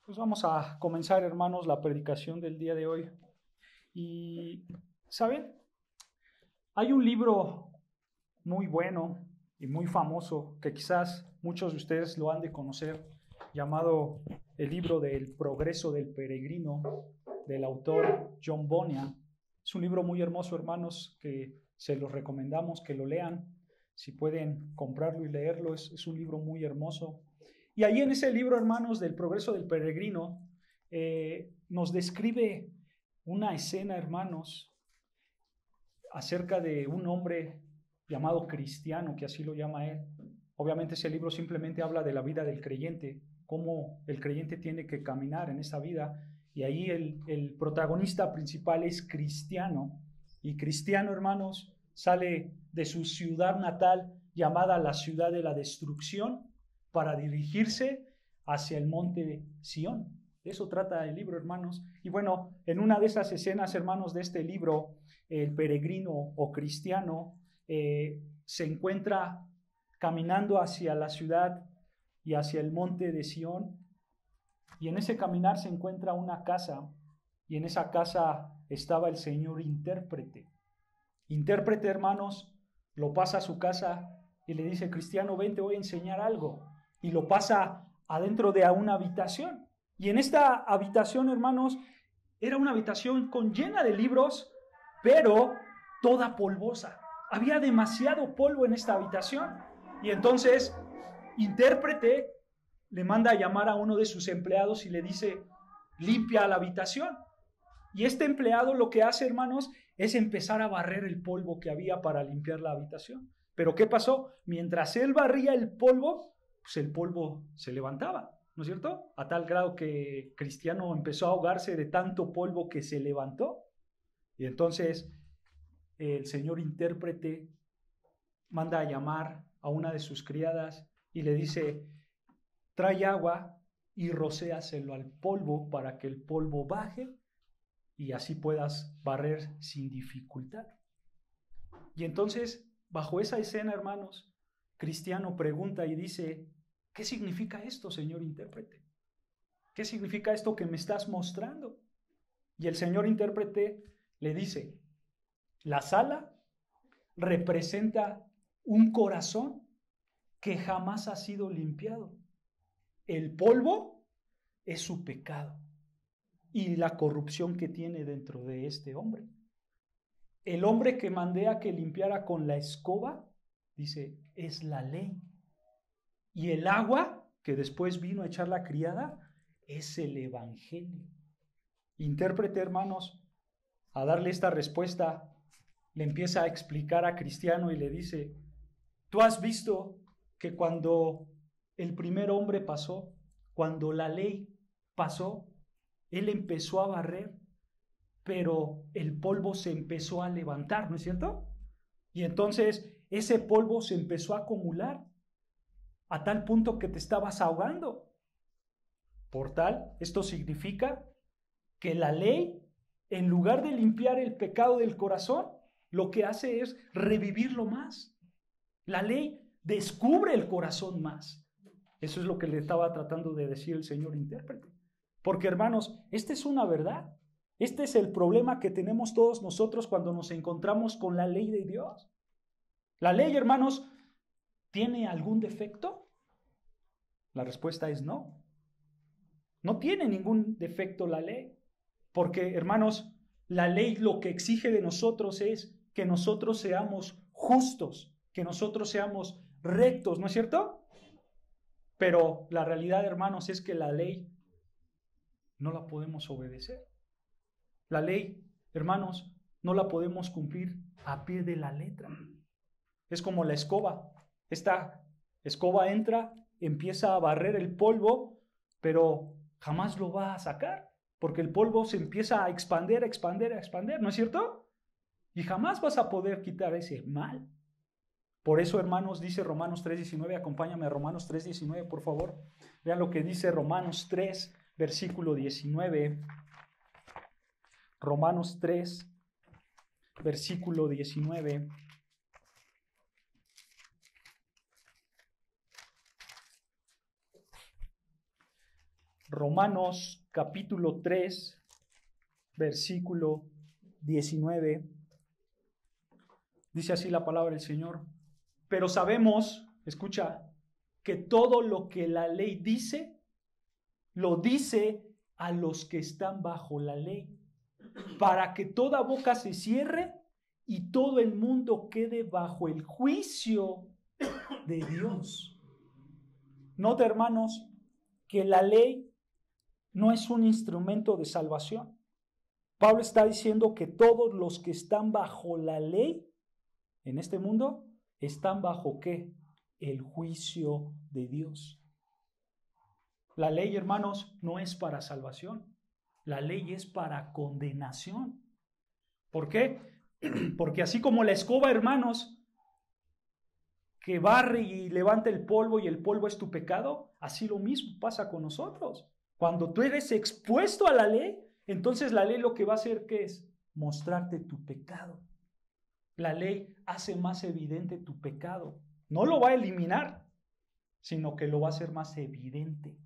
Pues vamos a comenzar, hermanos, la predicación del día de hoy. Y, ¿saben? Hay un libro muy bueno y muy famoso que quizás muchos de ustedes lo han de conocer, llamado el libro del Progreso del Peregrino, del autor John Bunyan. Es un libro muy hermoso, hermanos, que se los recomendamos que lo lean. Si pueden comprarlo y leerlo, es un libro muy hermoso. Y ahí en ese libro, hermanos, del Progreso del Peregrino, nos describe una escena, hermanos, acerca de un hombre llamado Cristiano, que así lo llama él. Obviamente ese libro simplemente habla de la vida del creyente, cómo el creyente tiene que caminar en esa vida. Y ahí el protagonista principal es Cristiano. Y Cristiano, hermanos, sale de su ciudad natal, llamada la ciudad de la destrucción, para dirigirse hacia el monte Sión. De eso trata el libro, hermanos. Y bueno, en una de esas hermanos, de este libro, el peregrino o cristiano se encuentra caminando hacia la ciudad y hacia el monte de Sión, y en ese caminar se encuentra una casa, y en esa casa estaba el señor intérprete. Intérprete, hermanos, lo pasa a su casa y le dice: Cristiano, ven, te voy a enseñar algo. Y lo pasa adentro de una habitación. Y en esta habitación, hermanos, era una habitación llena de libros, pero toda polvosa. Había demasiado polvo en esta habitación. Y entonces, intérprete le manda a llamar a uno de sus empleados y le dice: limpia la habitación. Y este empleado lo que hace, hermanos, es empezar a barrer el polvo que había para limpiar la habitación. Pero ¿qué pasó? Mientras él barría el polvo, pues el polvo se levantaba, ¿no es cierto? A tal grado que Cristiano empezó a ahogarse de tanto polvo que se levantó. Y entonces el señor intérprete manda a llamar a una de sus criadas y le dice: trae agua y rocéaselo al polvo para que el polvo baje y así puedas barrer sin dificultad. Y entonces, bajo esa escena, hermanos, Cristiano pregunta y dice: ¿qué significa esto, señor intérprete? ¿Qué significa esto que me estás mostrando? Y el señor intérprete le dice: la sala representa un corazón que jamás ha sido limpiado. El polvo es su pecado y la corrupción que tiene dentro de este hombre. El hombre que mandé a que limpiara con la escoba, dice, es la ley. Y el agua que después vino a echar la criada es el evangelio. Intérprete, hermanos, a darle esta respuesta, le empieza a explicar a Cristiano y le dice: tú has visto que cuando el primer hombre pasó, cuando la ley pasó, él empezó a barrer, pero el polvo se empezó a levantar, ¿no es cierto? Y entonces ese polvo se empezó a acumular a tal punto que te estabas ahogando. Por tal, esto significa que la ley, en lugar de limpiar el pecado del corazón, lo que hace es revivirlo más. La ley descubre el corazón más. Eso es lo que le estaba tratando de decir el señor intérprete. Porque, hermanos, esta es una verdad. Este es el problema que tenemos todos nosotros cuando nos encontramos con la ley de Dios. ¿La ley, hermanos, tiene algún defecto? La respuesta es no. No tiene ningún defecto la ley. Porque, hermanos, la ley lo que exige de nosotros es que nosotros seamos justos, que nosotros seamos rectos, ¿no es cierto? Pero la realidad, hermanos, es que la ley no la podemos obedecer. La ley, hermanos, no la podemos cumplir a pie de la letra. Es como la escoba. Esta escoba entra, empieza a barrer el polvo, pero jamás lo va a sacar, porque el polvo se empieza a expandir, ¿no es cierto? Y jamás vas a poder quitar ese mal. Por eso, hermanos, dice Romanos 3:19, acompáñame a Romanos 3:19, por favor. Vean lo que dice Romanos 3, versículo 19. Romanos 3, versículo 19. Romanos capítulo 3, versículo 19. Dice así la palabra del Señor. Pero sabemos, escucha, que todo lo que la ley dice, lo dice a los que están bajo la ley, para que toda boca se cierre y todo el mundo quede bajo el juicio de Dios. Nota, hermanos, que la ley no es un instrumento de salvación. Pablo está diciendo que todos los que están bajo la ley en este mundo están bajo ¿qué? El juicio de Dios. La ley, hermanos, no es para salvación. La ley es para condenación. ¿Por qué? Porque así como la escoba, hermanos, que barre y levanta el polvo y el polvo es tu pecado, así lo mismo pasa con nosotros. Cuando tú eres expuesto a la ley, entonces la ley lo que va a hacer, ¿qué es? Mostrarte tu pecado. La ley hace más evidente tu pecado. No lo va a eliminar, sino que lo va a hacer más evidente.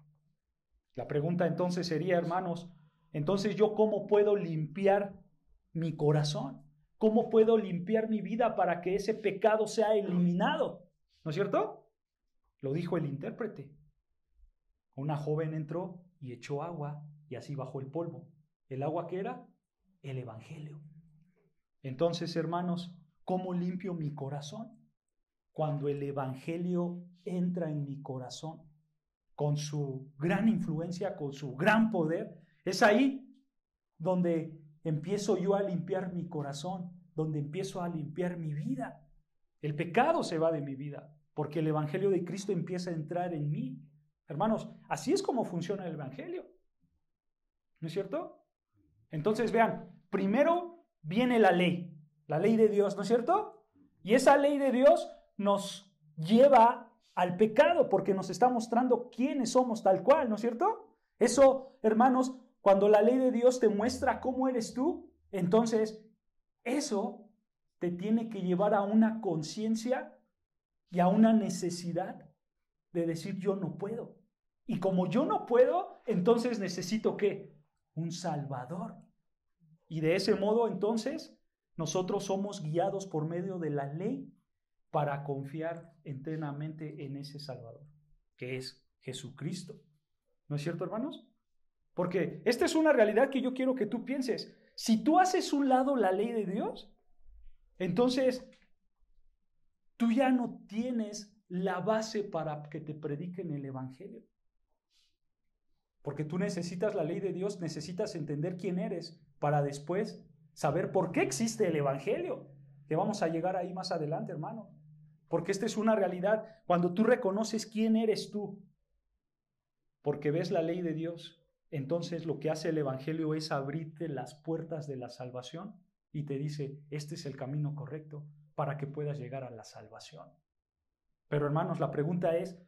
La pregunta entonces sería, hermanos, entonces yo ¿cómo puedo limpiar mi corazón? ¿Cómo puedo limpiar mi vida para que ese pecado sea eliminado? ¿No es cierto? Lo dijo el intérprete. Una joven entró y echó agua y así bajó el polvo. ¿El agua qué era? El evangelio. Entonces, hermanos, ¿cómo limpio mi corazón? Cuando el evangelio entra en mi corazón, con su gran influencia, con su gran poder, es ahí donde empiezo yo a limpiar mi corazón, donde empiezo a limpiar mi vida. El pecado se va de mi vida, porque el evangelio de Cristo empieza a entrar en mí. Hermanos, así es como funciona el evangelio. ¿No es cierto? Entonces, vean, primero viene la ley de Dios, ¿no es cierto? Y esa ley de Dios nos lleva al pecado, porque nos está mostrando quiénes somos tal cual, ¿no es cierto? Eso, hermanos, cuando la ley de Dios te muestra cómo eres tú, entonces eso te tiene que llevar a una conciencia y a una necesidad de decir yo no puedo. Y como yo no puedo, entonces necesito ¿qué? Un Salvador. Y de ese modo entonces nosotros somos guiados por medio de la ley para confiar enteramente en ese Salvador, que es Jesucristo. ¿No es cierto, hermanos? Porque esta es una realidad que yo quiero que tú pienses. Si tú haces un lado la ley de Dios, entonces tú ya no tienes la base para que te prediquen el evangelio. Porque tú necesitas la ley de Dios, necesitas entender quién eres para después saber por qué existe el evangelio. Que vamos a llegar ahí más adelante, hermano. Porque esta es una realidad. Cuando tú reconoces quién eres tú, porque ves la ley de Dios, entonces lo que hace el evangelio es abrirte las puertas de la salvación y te dice, este es el camino correcto para que puedas llegar a la salvación. Pero hermanos, la pregunta es,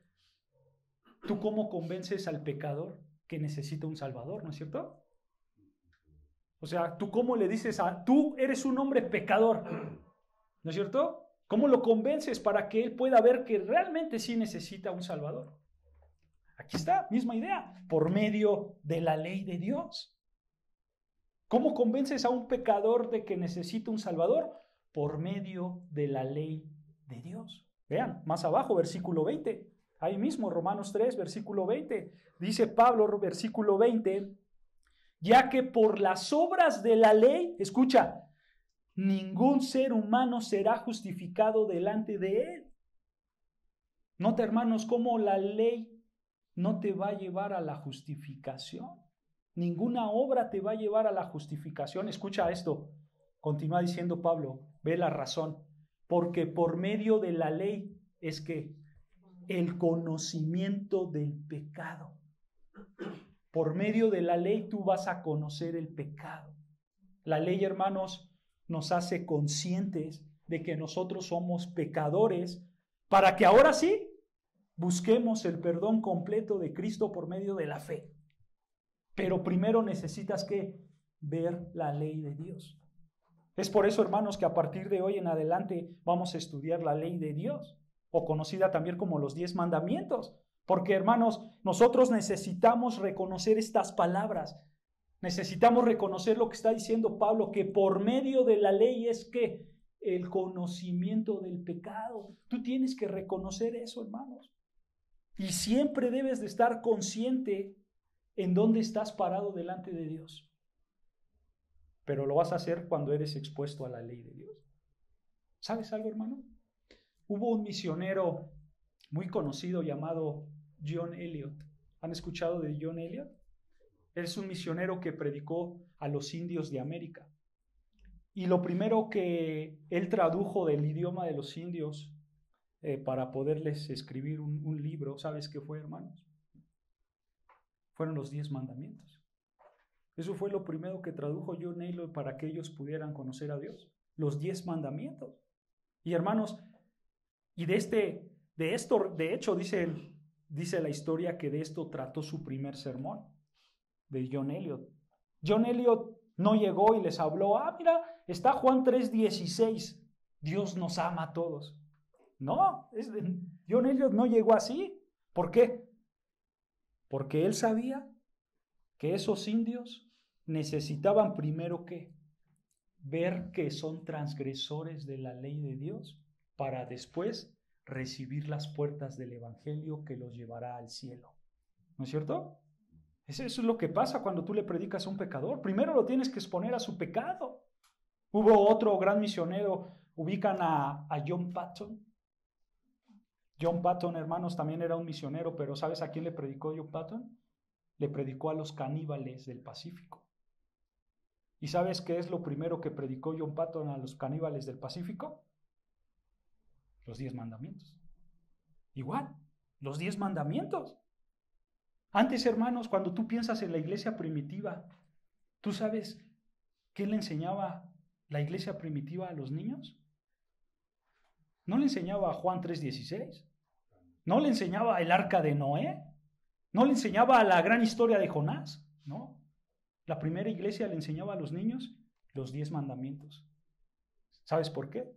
¿tú cómo convences al pecador que necesita un salvador, no es cierto? O sea, ¿tú cómo le dices tú eres un hombre pecador, no es cierto? ¿Cómo lo convences para que él pueda ver que realmente sí necesita un salvador? Aquí está, misma idea, por medio de la ley de Dios. ¿Cómo convences a un pecador de que necesita un salvador? Por medio de la ley de Dios. Vean, más abajo, versículo 20. Ahí mismo, Romanos 3, versículo 20. Dice Pablo, versículo 20, ya que por las obras de la ley, escucha, ningún ser humano será justificado delante de él. Nota, hermanos, cómo la ley no te va a llevar a la justificación. Ninguna obra te va a llevar a la justificación. Escucha esto. Continúa diciendo Pablo, ve la razón. Porque por medio de la ley es que el conocimiento del pecado. Por medio de la ley tú vas a conocer el pecado. La ley, hermanos, nos hace conscientes de que nosotros somos pecadores para que ahora sí busquemos el perdón completo de Cristo por medio de la fe. Pero primero necesitas que ver la ley de Dios. Es por eso, hermanos, que a partir de hoy en adelante vamos a estudiar la ley de Dios, o conocida también como los 10 mandamientos, Porque, hermanos, nosotros necesitamos reconocer estas palabras. Necesitamos reconocer lo que está diciendo Pablo, que por medio de la ley es que el conocimiento del pecado. Tú tienes que reconocer eso, hermanos. Y siempre debes de estar consciente en dónde estás parado delante de Dios. Pero lo vas a hacer cuando eres expuesto a la ley de Dios. ¿Sabes algo, hermano? Hubo un misionero muy conocido llamado John Eliot. ¿Han escuchado de John Eliot? Él es un misionero que predicó a los indios de América. Y lo primero que él tradujo del idioma de los indios para poderles escribir un libro, ¿sabes qué fue, hermanos? Fueron los 10 mandamientos. Eso fue lo primero que tradujo John Eliot para que ellos pudieran conocer a Dios. Los 10 mandamientos. Y hermanos, y de hecho, dice la historia que de esto trató su primer sermón, de John Eliot. John Eliot no llegó y les habló, mira, está Juan 3:16, Dios nos ama a todos. No, John Eliot no llegó así. ¿Por qué? Porque él sabía que esos indios necesitaban primero ¿qué? Ver que son transgresores de la ley de Dios para después recibir las puertas del evangelio que los llevará al cielo. ¿No es cierto? Eso es lo que pasa cuando tú le predicas a un pecador. Primero lo tienes que exponer a su pecado. Hubo otro gran misionero, ubican a John Patton. John Patton, hermanos, también era un misionero, pero ¿sabes a quién le predicó John Patton? Le predicó a los caníbales del Pacífico. ¿Y sabes qué es lo primero que predicó John Patton a los caníbales del Pacífico? Los 10 mandamientos. Igual, los 10 mandamientos. Antes, hermanos, cuando tú piensas en la iglesia primitiva, ¿tú sabes qué le enseñaba la iglesia primitiva a los niños? ¿No le enseñaba a Juan 3:16? ¿No le enseñaba el arca de Noé? ¿No le enseñaba la gran historia de Jonás? No. La primera iglesia le enseñaba a los niños los 10 mandamientos. ¿Sabes por qué?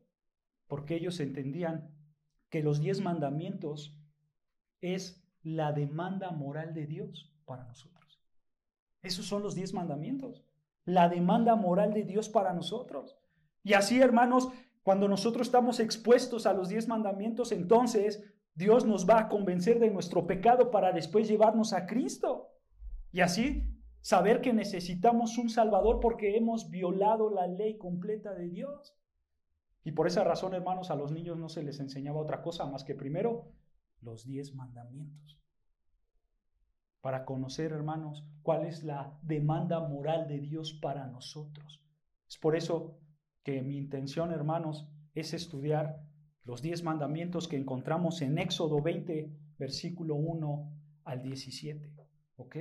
Porque ellos entendían que los 10 mandamientos es la demanda moral de Dios para nosotros. Esos son los 10 mandamientos. La demanda moral de Dios para nosotros. Y así, hermanos, cuando nosotros estamos expuestos a los 10 mandamientos, entonces Dios nos va a convencer de nuestro pecado para después llevarnos a Cristo. Y así saber que necesitamos un Salvador porque hemos violado la ley completa de Dios. Y por esa razón, hermanos, a los niños no se les enseñaba otra cosa más que primero los 10 mandamientos. Para conocer, hermanos, cuál es la demanda moral de Dios para nosotros. Es por eso que mi intención, hermanos, es estudiar los 10 mandamientos que encontramos en Éxodo 20, versículo 1 al 17. ¿Ok?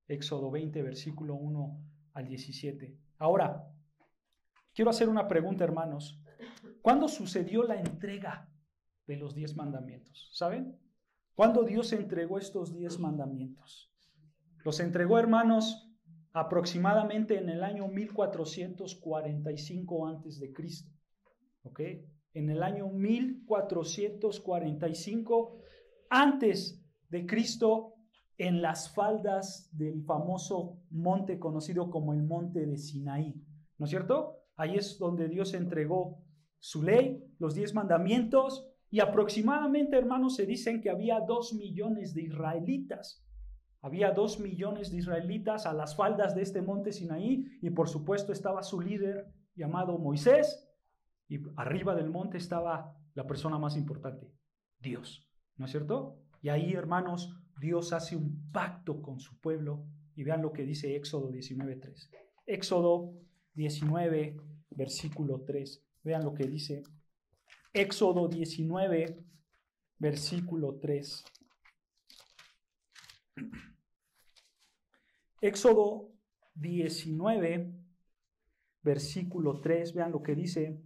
Éxodo 20, versículo 1 al 17. Ahora, quiero hacer una pregunta, hermanos. ¿Cuándo sucedió la entrega de los 10 mandamientos? ¿Saben? ¿Cuándo Dios entregó estos 10 mandamientos? Los entregó, hermanos, aproximadamente en el año 1445 antes de Cristo. ¿Ok? En el año 1445 antes de Cristo, en las faldas del famoso monte conocido como el monte de Sinaí. ¿No es cierto? Ahí es donde Dios entregó su ley, los 10 mandamientos, y aproximadamente, hermanos, se dicen que había 2 millones de israelitas. Había 2 millones de israelitas a las faldas de este monte Sinaí, y por supuesto estaba su líder llamado Moisés, y arriba del monte estaba la persona más importante, Dios. ¿No es cierto? Y ahí, hermanos, Dios hace un pacto con su pueblo, y vean lo que dice Éxodo 19:3. Éxodo 19, versículo 3. Vean lo que dice Éxodo 19, versículo 3. Éxodo 19, versículo 3. Vean lo que dice.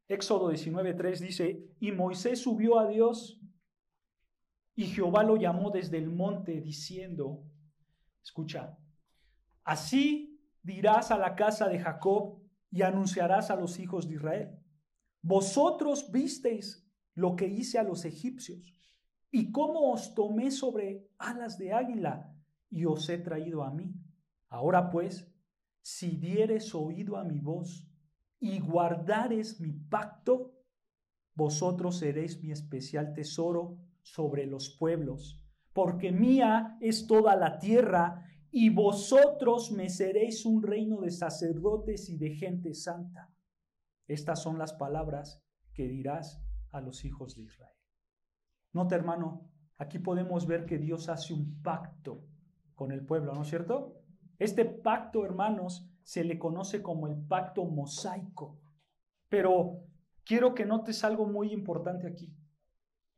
Éxodo 19:3 dice: y Moisés subió a Dios, y Jehová lo llamó desde el monte, diciendo, escucha, así dirás a la casa de Jacob y anunciarás a los hijos de Israel. Vosotros visteis lo que hice a los egipcios y cómo os tomé sobre alas de águila y os he traído a mí. Ahora pues, si diereis oído a mi voz y guardareis mi pacto, vosotros seréis mi especial tesoro sobre los pueblos, porque mía es toda la tierra, y vosotros me seréis un reino de sacerdotes y de gente santa. Estas son las palabras que dirás a los hijos de Israel. Nota, hermano, aquí podemos ver que Dios hace un pacto con el pueblo, ¿no es cierto? Este pacto, hermanos, se le conoce como el pacto mosaico. Pero quiero que notes algo muy importante aquí.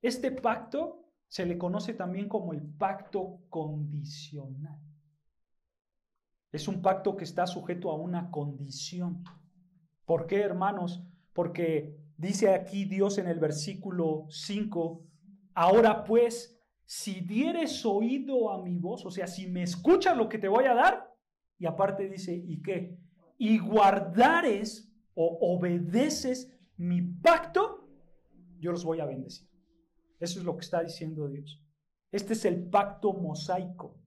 Este pacto se le conoce también como el pacto condicional. Es un pacto que está sujeto a una condición. ¿Por qué, hermanos? Porque dice aquí Dios en el versículo 5, ahora pues, si dieres oído a mi voz, o sea, si me escuchas lo que te voy a dar, y aparte dice, ¿y qué? Y guardares o obedeces mi pacto, yo los voy a bendecir. Eso es lo que está diciendo Dios. Este es el pacto mosaico.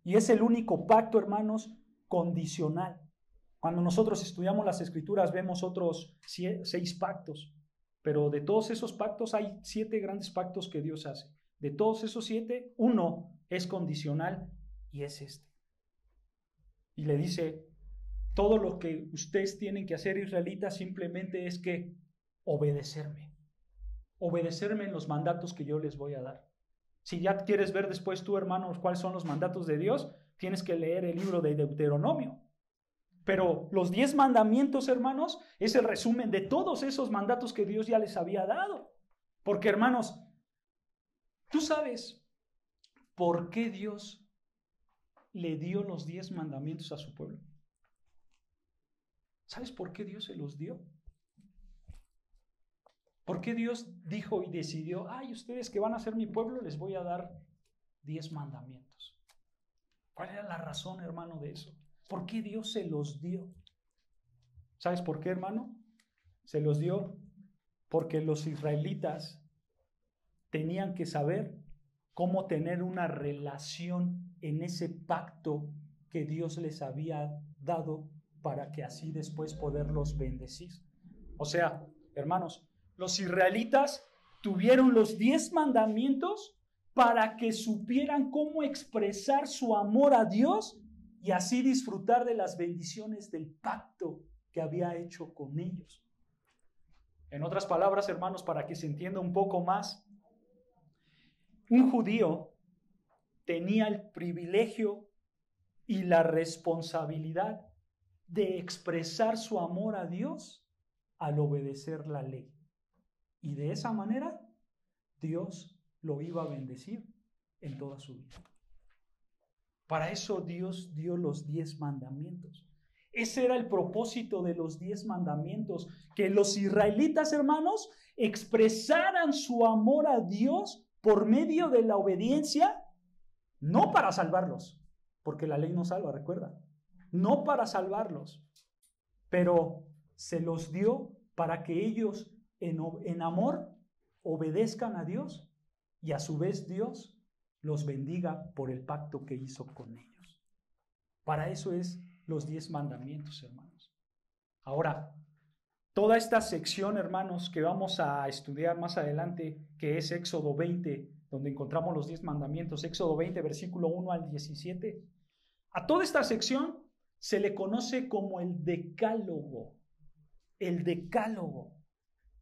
Y es el único pacto, hermanos, condicional. Cuando nosotros estudiamos las Escrituras vemos otros 6 pactos, pero de todos esos pactos hay 7 grandes pactos que Dios hace. De todos esos 7, uno es condicional y es este. Y le dice, todo lo que ustedes tienen que hacer, israelitas, simplemente es que obedecerme. Obedecerme en los mandatos que yo les voy a dar. Si ya quieres ver después tú, hermanos, cuáles son los mandatos de Dios, tienes que leer el libro de Deuteronomio. Pero los 10 mandamientos, hermanos, es el resumen de todos esos mandatos que Dios ya les había dado. Porque, hermanos, ¿tú sabes por qué Dios le dio los 10 mandamientos a su pueblo? ¿Sabes por qué Dios se los dio? ¿Por qué Dios dijo y decidió, ay, ustedes que van a ser mi pueblo, les voy a dar 10 mandamientos? ¿Cuál era la razón, hermano, de eso? ¿Por qué Dios se los dio? ¿Sabes por qué, hermano? Se los dio porque los israelitas tenían que saber cómo tener una relación en ese pacto que Dios les había dado para que así después poderlos bendecir. O sea, hermanos, los israelitas tuvieron los 10 mandamientos para que supieran cómo expresar su amor a Dios y así disfrutar de las bendiciones del pacto que había hecho con ellos. En otras palabras, hermanos, para que se entienda un poco más, un judío tenía el privilegio y la responsabilidad de expresar su amor a Dios al obedecer la ley. Y de esa manera, Dios lo iba a bendecir en toda su vida. Para eso Dios dio los 10 mandamientos. Ese era el propósito de los 10 mandamientos, que los israelitas, hermanos, expresaran su amor a Dios por medio de la obediencia, no para salvarlos, porque la ley no salva, recuerda, no para salvarlos, pero se los dio para que ellos en amor obedezcan a Dios y a su vez Dios los bendiga por el pacto que hizo con ellos. Para eso es los 10 mandamientos, hermanos. Ahora, toda esta sección, hermanos, que vamos a estudiar más adelante, que es Éxodo 20, donde encontramos los 10 mandamientos, Éxodo 20, versículo 1 al 17, a toda esta sección se le conoce como el decálogo. El decálogo.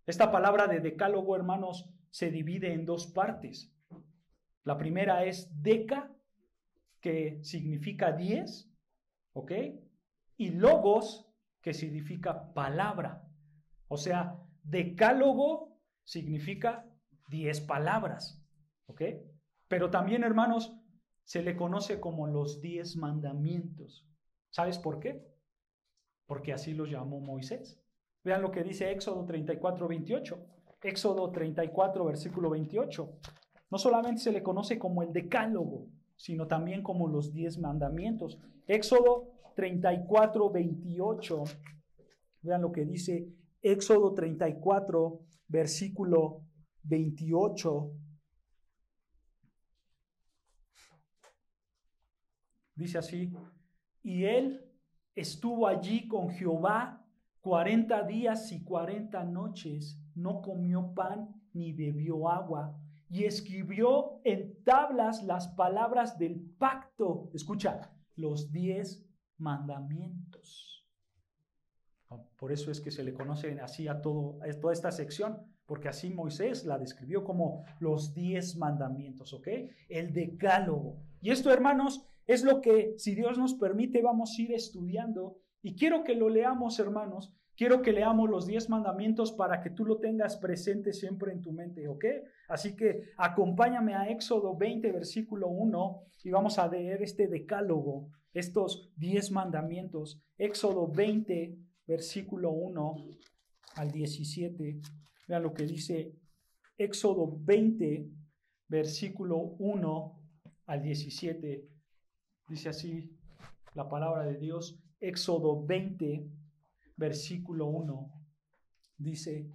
Esta palabra de decálogo, hermanos, se divide en 2 partes. La primera es deca, que significa 10, ¿ok? Y logos, que significa palabra. O sea, decálogo significa 10 palabras, ¿ok? Pero también, hermanos, se le conoce como los 10 mandamientos. ¿Sabes por qué? Porque así los llamó Moisés. Vean lo que dice Éxodo 34, 28. Éxodo 34, versículo 28. No solamente se le conoce como el decálogo, sino también como los 10 mandamientos. Éxodo 34, 28. Vean lo que dice. Éxodo 34, versículo 28. Dice así: y él estuvo allí con Jehová 40 días y 40 noches, no comió pan ni bebió agua, y escribió en tablas las palabras del pacto. Escucha, los 10 mandamientos. Por eso es que se le conoce así a toda esta sección, porque así Moisés la describió como los 10 mandamientos, ¿ok? El decálogo. Y esto, hermanos, es lo que, si Dios nos permite, vamos a ir estudiando. Y quiero que lo leamos, hermanos. Quiero que leamos los 10 mandamientos para que tú lo tengas presente siempre en tu mente, ¿ok? Así que acompáñame a Éxodo 20, versículo 1, y vamos a leer este decálogo, estos 10 mandamientos. Éxodo 20, versículo 1 al 17. Vean lo que dice Éxodo 20, versículo 1 al 17. Dice así la palabra de Dios. Éxodo 20, versículo 1. Dice: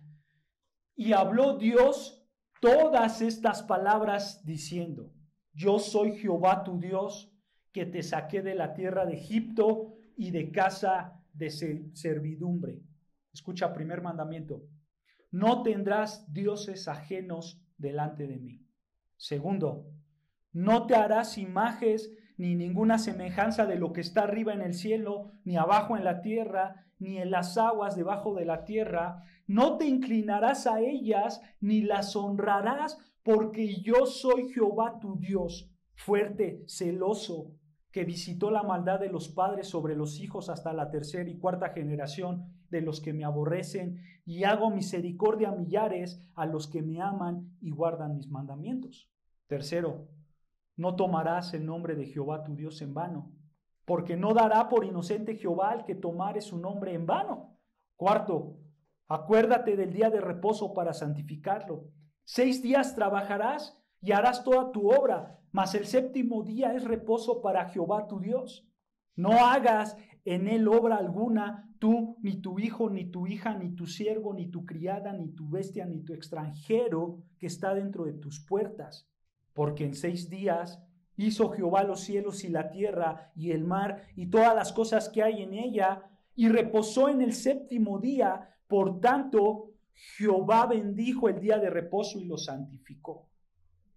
y habló Dios todas estas palabras diciendo: yo soy Jehová tu Dios, que te saqué de la tierra de Egipto y de casa de servidumbre. Escucha, primer mandamiento: no tendrás dioses ajenos delante de mí. Segundo, no te harás imágenes ni ninguna semejanza de lo que está arriba en el cielo, ni abajo en la tierra, ni en las aguas debajo de la tierra. No te inclinarás a ellas, ni las honrarás, porque yo soy Jehová tu Dios, fuerte, celoso, que visitó la maldad de los padres sobre los hijos hasta la tercera y cuarta generación de los que me aborrecen, y hago misericordia a millares a los que me aman y guardan mis mandamientos. Tercero, no tomarás el nombre de Jehová tu Dios en vano, porque no dará por inocente Jehová al que tomare su nombre en vano. Cuarto, acuérdate del día de reposo para santificarlo. 6 días trabajarás y harás toda tu obra, mas el séptimo día es reposo para Jehová tu Dios. No hagas en él obra alguna, tú, ni tu hijo, ni tu hija, ni tu siervo, ni tu criada, ni tu bestia, ni tu extranjero que está dentro de tus puertas. Porque en 6 días hizo Jehová los cielos y la tierra y el mar y todas las cosas que hay en ella, y reposó en el séptimo día. Por tanto, Jehová bendijo el día de reposo y lo santificó.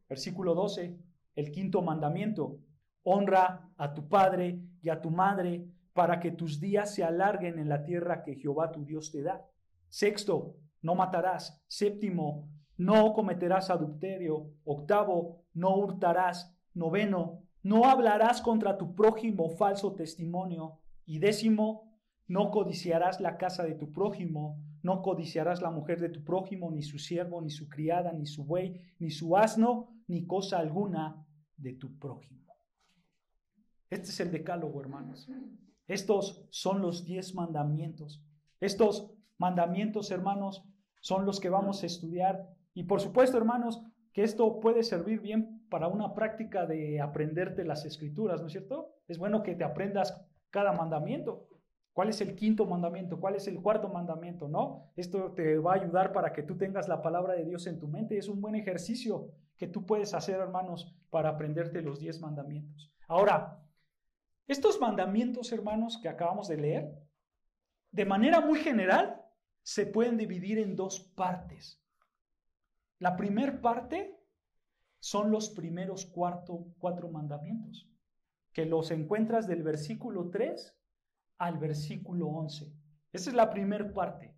Versículo 12, el quinto mandamiento: honra a tu padre y a tu madre, para que tus días se alarguen en la tierra que Jehová tu Dios te da. Sexto, no matarás. Séptimo, no cometerás adulterio. Octavo, no hurtarás. Noveno, no hablarás contra tu prójimo falso testimonio. Y décimo, no codiciarás la casa de tu prójimo, no codiciarás la mujer de tu prójimo, ni su siervo, ni su criada, ni su buey, ni su asno, ni cosa alguna de tu prójimo. Este es el decálogo, hermanos. Estos son los 10 mandamientos. Estos mandamientos, hermanos, son los que vamos a estudiar. Y por supuesto, hermanos, que esto puede servir bien para una práctica de aprenderte las escrituras, ¿no es cierto? Es bueno que te aprendas cada mandamiento. ¿Cuál es el quinto mandamiento? ¿Cuál es el cuarto mandamiento? ¿No? Esto te va a ayudar para que tú tengas la palabra de Dios en tu mente. Es un buen ejercicio que tú puedes hacer, hermanos, para aprenderte los 10 mandamientos. Ahora, estos mandamientos, hermanos, que acabamos de leer, de manera muy general, se pueden dividir en 2 partes. La primera parte son los primeros 4 mandamientos, que los encuentras del versículo 3 al versículo 11. Esa es la primera parte,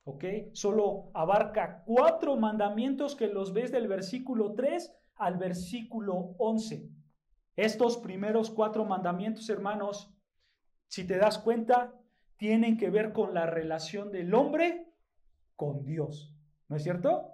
¿ok? Solo abarca 4 mandamientos que los ves del versículo 3 al versículo 11. Estos primeros 4 mandamientos, hermanos, si te das cuenta, tienen que ver con la relación del hombre con Dios, ¿no es cierto?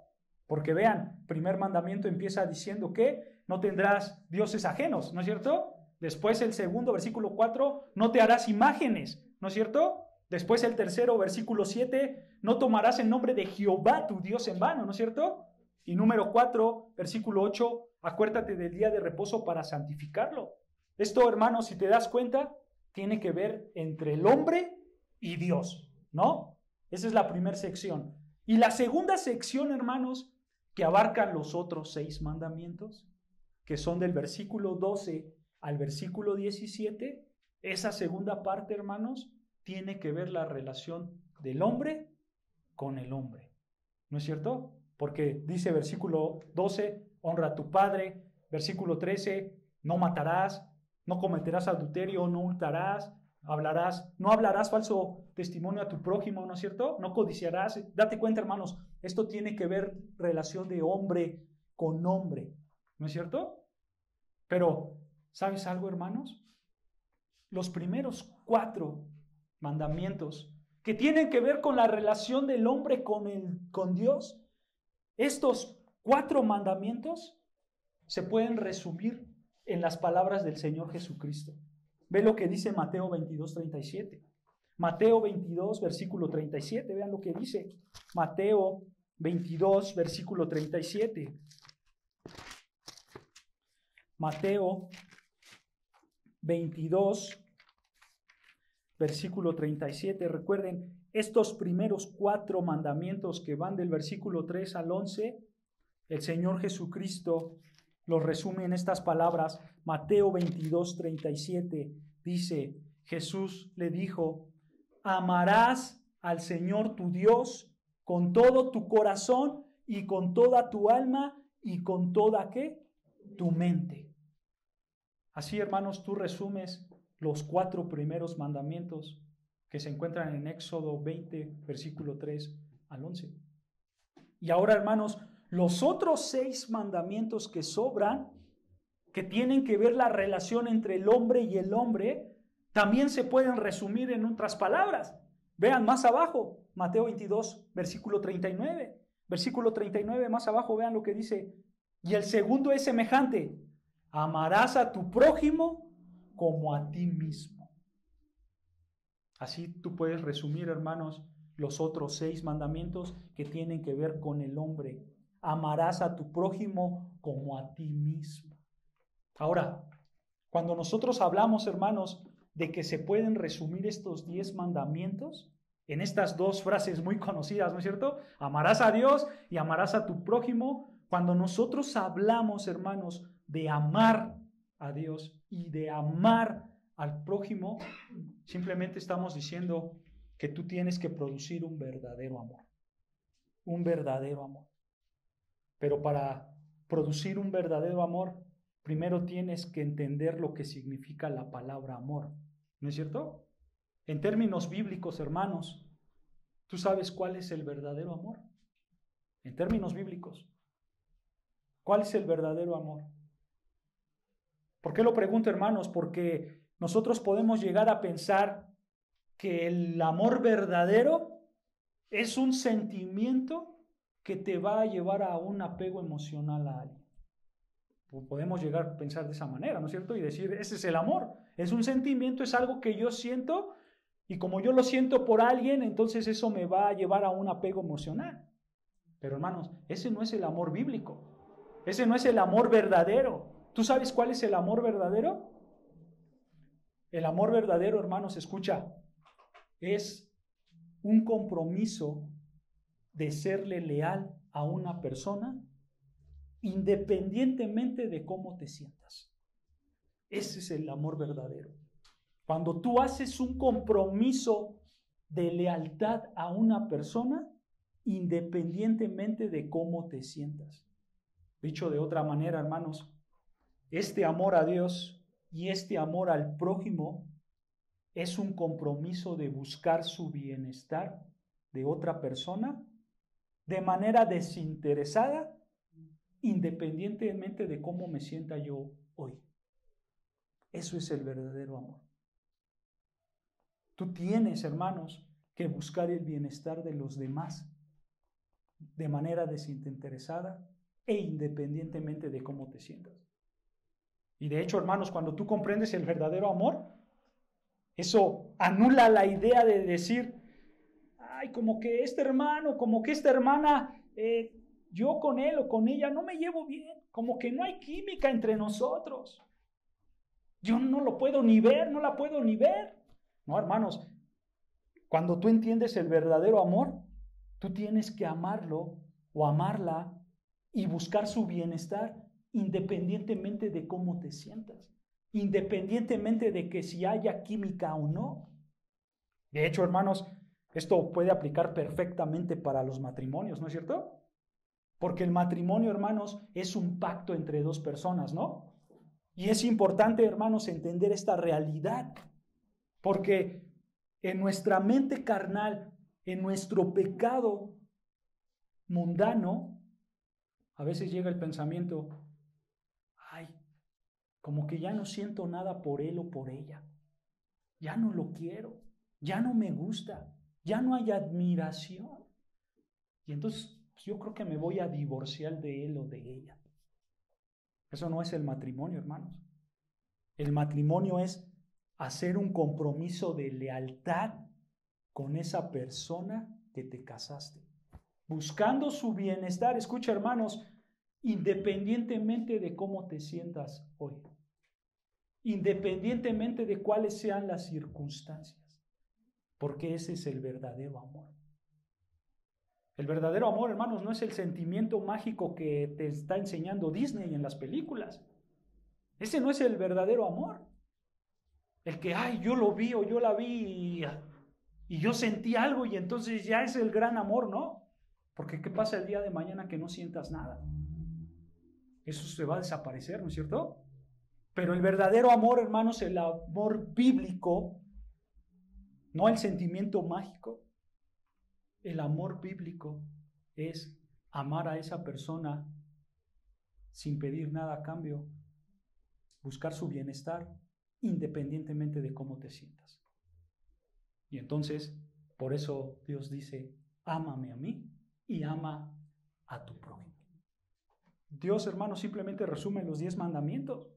Porque vean, primer mandamiento empieza diciendo que no tendrás dioses ajenos, ¿no es cierto? Después el segundo, versículo 4, no te harás imágenes, ¿no es cierto? Después el tercero, versículo 7, no tomarás el nombre de Jehová tu Dios en vano, ¿no es cierto? Y número 4, versículo 8, acuérdate del día de reposo para santificarlo. Esto, hermanos, si te das cuenta, tiene que ver entre el hombre y Dios, ¿no? Esa es la primera sección. Y la segunda sección, hermanos, que abarcan los otros 6 mandamientos, que son del versículo 12 al versículo 17, esa segunda parte, hermanos, tiene que ver la relación del hombre con el hombre. ¿No es cierto? Porque dice versículo 12, honra a tu padre. Versículo 13, no matarás, no cometerás adulterio, no hurtarás, no hablarás falso testimonio a tu prójimo, ¿no es cierto? No codiciarás. Date cuenta, hermanos, esto tiene que ver relación de hombre con hombre, ¿no es cierto? Pero, ¿sabes algo, hermanos? Los primeros 4 mandamientos que tienen que ver con la relación del hombre con Dios, estos 4 mandamientos se pueden resumir en las palabras del Señor Jesucristo. Ve lo que dice Mateo 22, 37. Mateo 22, versículo 37. Vean lo que dice. Mateo 22, versículo 37. Mateo 22, versículo 37. Recuerden, estos primeros 4 mandamientos que van del versículo 3 al 11, el Señor Jesucristo los resume en estas palabras. Mateo 22, 37 dice, Jesús le dijo, amarás al Señor tu Dios con todo tu corazón y con toda tu alma y con toda, ¿qué? Tu mente. Así, hermanos, tú resumes los 4 primeros mandamientos que se encuentran en Éxodo 20, versículo 3 al 11. Y ahora, hermanos, los otros 6 mandamientos que sobran, que tienen que ver la relación entre el hombre y el hombre, también se pueden resumir en otras palabras. Vean más abajo, Mateo 22, versículo 39. Versículo 39, más abajo, vean lo que dice. Y el segundo es semejante. Amarás a tu prójimo como a ti mismo. Así tú puedes resumir, hermanos, los otros 6 mandamientos que tienen que ver con el hombre. Amarás a tu prójimo como a ti mismo. Ahora, cuando nosotros hablamos, hermanos, de que se pueden resumir estos 10 mandamientos en estas 2 frases muy conocidas, ¿no es cierto? Amarás a Dios y amarás a tu prójimo. Cuando nosotros hablamos, hermanos, de amar a Dios y de amar al prójimo, simplemente estamos diciendo que tú tienes que producir un verdadero amor. Un verdadero amor. Pero para producir un verdadero amor, primero tienes que entender lo que significa la palabra amor. ¿No es cierto? En términos bíblicos, hermanos, ¿tú sabes cuál es el verdadero amor? En términos bíblicos, ¿cuál es el verdadero amor? ¿Por qué lo pregunto, hermanos? Porque nosotros podemos llegar a pensar que el amor verdadero es un sentimiento que te va a llevar a un apego emocional a alguien. Podemos llegar a pensar de esa manera, ¿no es cierto? Y decir, ese es el amor. Es un sentimiento, es algo que yo siento y como yo lo siento por alguien, entonces eso me va a llevar a un apego emocional. Pero hermanos, ese no es el amor bíblico. Ese no es el amor verdadero. ¿Tú sabes cuál es el amor verdadero? El amor verdadero, hermanos, escucha, es un compromiso de serle leal a una persona independientemente de cómo te sientas. Ese es el amor verdadero. Cuando tú haces un compromiso de lealtad a una persona independientemente de cómo te sientas. Dicho de otra manera, hermanos, este amor a Dios y este amor al prójimo es un compromiso de buscar su bienestar de otra persona de manera desinteresada, independientemente de cómo me sienta yo hoy. Eso es el verdadero amor. Tú tienes, hermanos, que buscar el bienestar de los demás de manera desinteresada e independientemente de cómo te sientas. Y de hecho, hermanos, cuando tú comprendes el verdadero amor, eso anula la idea de decir, ay, como que este hermano, como que esta hermana, yo con él o con ella no me llevo bien, como que no hay química entre nosotros. Yo no lo puedo ni ver, no la puedo ni ver. No, hermanos, Cuando tú entiendes el verdadero amor, tú tienes que amarlo o amarla y buscar su bienestar independientemente de cómo te sientas, independientemente de que si haya química o no. De hecho, hermanos, esto puede aplicar perfectamente para los matrimonios, ¿no es cierto? Porque el matrimonio, hermanos, es un pacto entre dos personas, ¿no? Y es importante, hermanos, entender esta realidad, porque en nuestra mente carnal, en nuestro pecado mundano, a veces llega el pensamiento, ay, como que ya no siento nada por él o por ella, ya no lo quiero, ya no me gusta, ya no hay admiración. Y entonces yo creo que me voy a divorciar de él o de ella. Eso no es el matrimonio, hermanos. El matrimonio es hacer un compromiso de lealtad con esa persona que te casaste, buscando su bienestar. Escucha, hermanos, independientemente de cómo te sientas hoy, independientemente de cuáles sean las circunstancias, porque ese es el verdadero amor. El verdadero amor, hermanos, no es el sentimiento mágico que te está enseñando Disney en las películas. Ese no es el verdadero amor. El que, ay, yo lo vi o yo la vi y yo sentí algo y entonces ya es el gran amor, ¿no? Porque ¿qué pasa el día de mañana que no sientas nada? Eso se va a desaparecer, ¿no es cierto? Pero el verdadero amor, hermanos, el amor bíblico, no el sentimiento mágico, el amor bíblico es amar a esa persona sin pedir nada a cambio, buscar su bienestar independientemente de cómo te sientas. Y entonces, por eso Dios dice, ámame a mí y ama a tu prójimo. Dios, hermanos, simplemente resume los 10 mandamientos.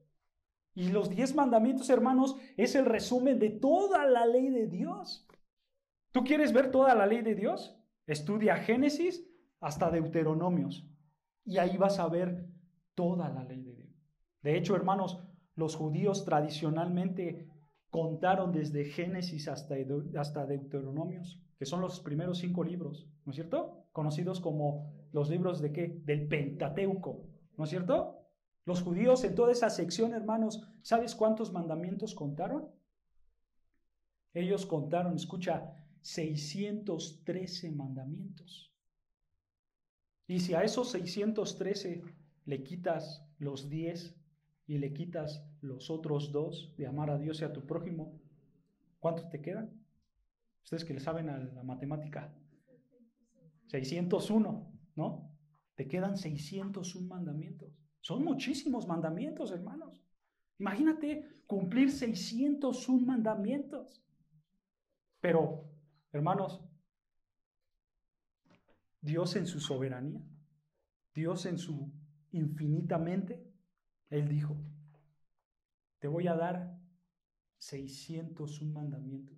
Y los 10 mandamientos, hermanos, es el resumen de toda la ley de Dios. ¿Tú quieres ver toda la ley de Dios? Estudia Génesis hasta Deuteronomios. Y ahí vas a ver toda la ley de Dios. De hecho, hermanos, los judíos tradicionalmente contaron desde Génesis hasta Deuteronomios, que son los primeros 5 libros, ¿no es cierto? Conocidos como los libros de ¿qué? Del Pentateuco, ¿no es cierto? Los judíos en toda esa sección, hermanos, ¿sabes cuántos mandamientos contaron? Ellos contaron, escucha, 613 mandamientos. Y si a esos 613 le quitas los 10 y le quitas los otros 2 de amar a Dios y a tu prójimo, ¿cuántos te quedan? Ustedes que le saben a la matemática. 601, ¿no? Te quedan 601 mandamientos. Son muchísimos mandamientos, hermanos. Imagínate cumplir 601 mandamientos. Pero, hermanos, Dios en su soberanía, Dios en su infinitamente, Él dijo, te voy a dar 601 mandamientos,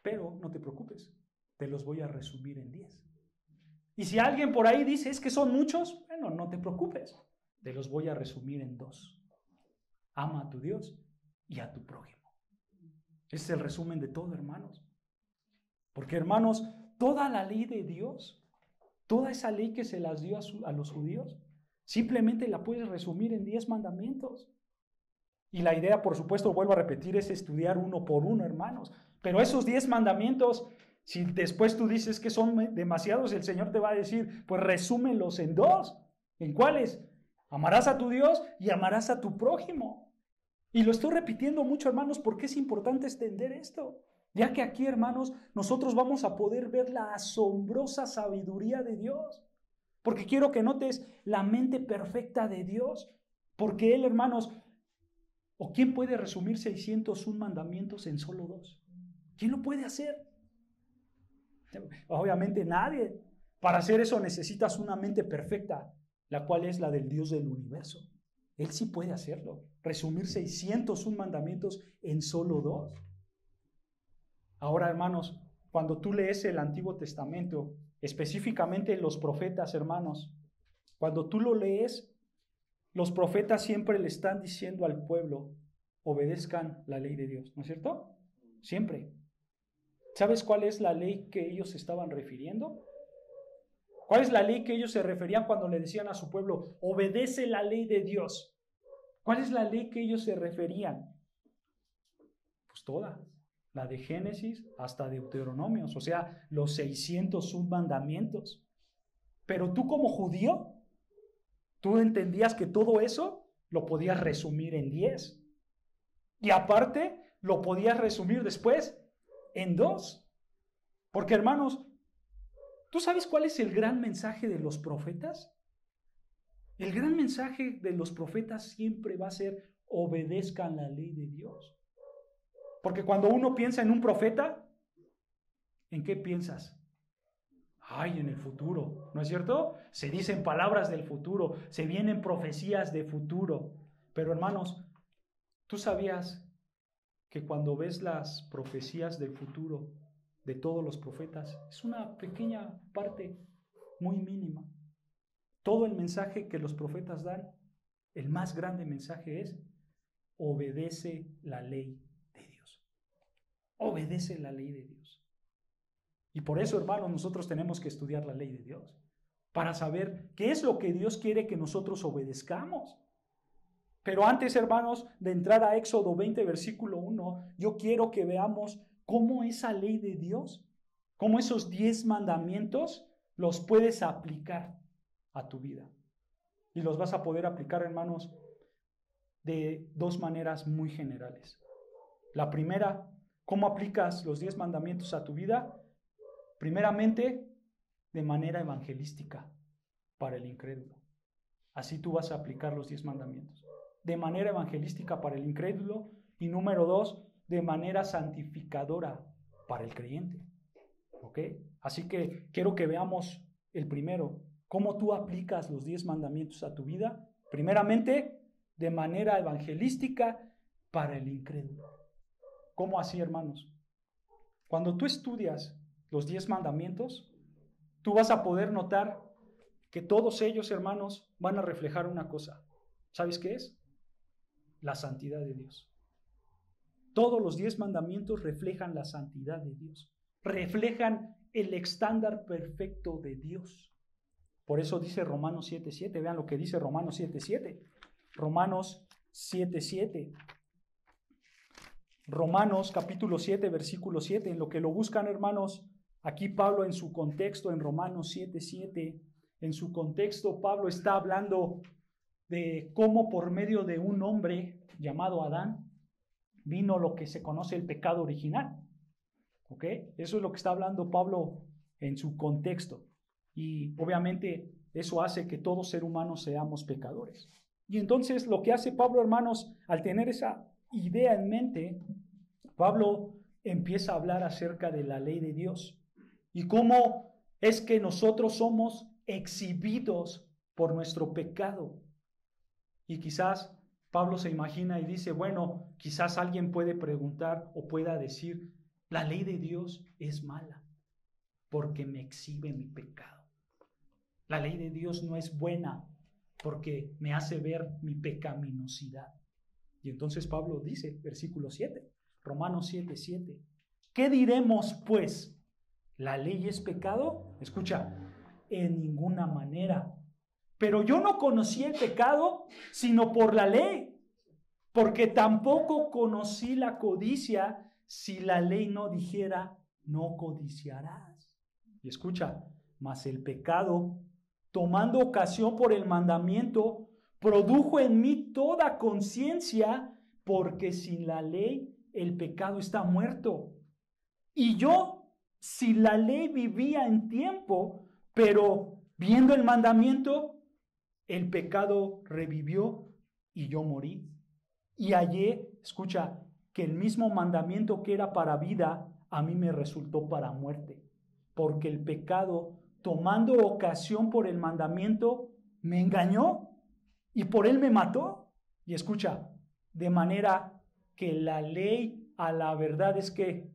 pero no te preocupes, te los voy a resumir en 10. Y si alguien por ahí dice, es que son muchos, bueno, no te preocupes, te los voy a resumir en 2. Ama a tu Dios y a tu prójimo. Ese es el resumen de todo, hermanos. Porque, hermanos, toda la ley de Dios, toda esa ley que se las dio a los judíos, simplemente la puedes resumir en 10 mandamientos. Y la idea, por supuesto, vuelvo a repetir, es estudiar uno por uno, hermanos. Pero esos 10 mandamientos, si después tú dices que son demasiados, el Señor te va a decir, pues resúmelos en 2. ¿En cuáles? Amarás a tu Dios y amarás a tu prójimo. Y lo estoy repitiendo mucho, hermanos, porque es importante extender esto. Ya que aquí, hermanos, nosotros vamos a poder ver la asombrosa sabiduría de Dios. Porque quiero que notes la mente perfecta de Dios. Porque Él, hermanos, ¿o quién puede resumir 601 mandamientos en solo 2? ¿Quién lo puede hacer? Obviamente nadie. Para hacer eso necesitas una mente perfecta, la cual es la del Dios del universo. Él sí puede hacerlo. Resumir 601 mandamientos en solo 2. Ahora, hermanos, cuando tú lees el Antiguo Testamento, específicamente los profetas, hermanos, cuando tú lo lees, los profetas siempre le están diciendo al pueblo, obedezcan la ley de Dios, ¿no es cierto? Siempre. ¿Sabes cuál es la ley que ellos estaban refiriendo? ¿Cuál es la ley que ellos se referían cuando le decían a su pueblo, obedece la ley de Dios? ¿Cuál es la ley que ellos se referían? Pues toda, la de Génesis hasta Deuteronomios, o sea, los 600 submandamientos. Pero tú como judío, tú entendías que todo eso lo podías resumir en 10. Y aparte, lo podías resumir después en 2. Porque hermanos, ¿tú sabes cuál es el gran mensaje de los profetas? El gran mensaje de los profetas siempre va a ser obedezcan la ley de Dios. Porque cuando uno piensa en un profeta, ¿en qué piensas? Ay, en el futuro, ¿no es cierto? Se dicen palabras del futuro, se vienen profecías de futuro. Pero hermanos, ¿tú sabías que cuando ves las profecías del futuro de todos los profetas, es una pequeña parte muy mínima? Todo el mensaje que los profetas dan, el más grande mensaje es, obedece la ley de Dios. Obedece la ley de Dios. Y por eso, hermanos, nosotros tenemos que estudiar la ley de Dios, para saber qué es lo que Dios quiere que nosotros obedezcamos. Pero antes, hermanos, de entrar a Éxodo 20, versículo 1, yo quiero que veamos cómo esa ley de Dios, cómo esos 10 mandamientos los puedes aplicar a tu vida. Y los vas a poder aplicar, hermanos, de 2 maneras muy generales. La primera, ¿cómo aplicas los 10 mandamientos a tu vida? Primeramente, de manera evangelística para el incrédulo. Así tú vas a aplicar los 10 mandamientos. De manera evangelística para el incrédulo. Y número 2, de manera santificadora para el creyente. ¿Ok? Así que quiero que veamos el primero. ¿Cómo tú aplicas los 10 mandamientos a tu vida? Primeramente, de manera evangelística para el incrédulo. ¿Cómo así, hermanos? Cuando tú estudias los 10 mandamientos, tú vas a poder notar que todos ellos, hermanos, van a reflejar una cosa. ¿Sabes qué es? La santidad de Dios. Todos los 10 mandamientos reflejan la santidad de Dios. Reflejan el estándar perfecto de Dios. Por eso dice Romanos 7:7. Vean lo que dice Romanos 7:7. Romanos 7:7. Romanos capítulo 7, versículo 7. En lo que lo buscan, hermanos, aquí Pablo en su contexto, en Romanos 7:7, en su contexto, Pablo está hablando de cómo por medio de un hombre llamado Adán vino lo que se conoce el pecado original. ¿Ok? Eso es lo que está hablando Pablo en su contexto. Y obviamente eso hace que todo ser humano seamos pecadores. Y entonces lo que hace Pablo, hermanos, al tener esa idea en mente, Pablo empieza a hablar acerca de la ley de Dios y cómo es que nosotros somos exhibidos por nuestro pecado. Y quizás Pablo se imagina y dice, bueno, quizás alguien puede preguntar o pueda decir, la ley de Dios es mala porque me exhibe mi pecado. La ley de Dios no es buena porque me hace ver mi pecaminosidad. Y entonces Pablo dice, versículo 7, Romanos 7:7, ¿qué diremos pues? ¿La ley es pecado? Escucha, en ninguna manera. Pero yo no conocí el pecado sino por la ley, porque tampoco conocí la codicia si la ley no dijera, no codiciarás. Y escucha, mas el pecado, tomando ocasión por el mandamiento, produjo en mí toda conciencia, porque sin la ley el pecado está muerto. Y yo, si la ley vivía en tiempo, pero viendo el mandamiento, el pecado revivió y yo morí. Y hallé, escucha, que el mismo mandamiento que era para vida, a mí me resultó para muerte. Porque el pecado, tomando ocasión por el mandamiento, me engañó y por él me mató. Y escucha, de manera que la ley a la verdad es que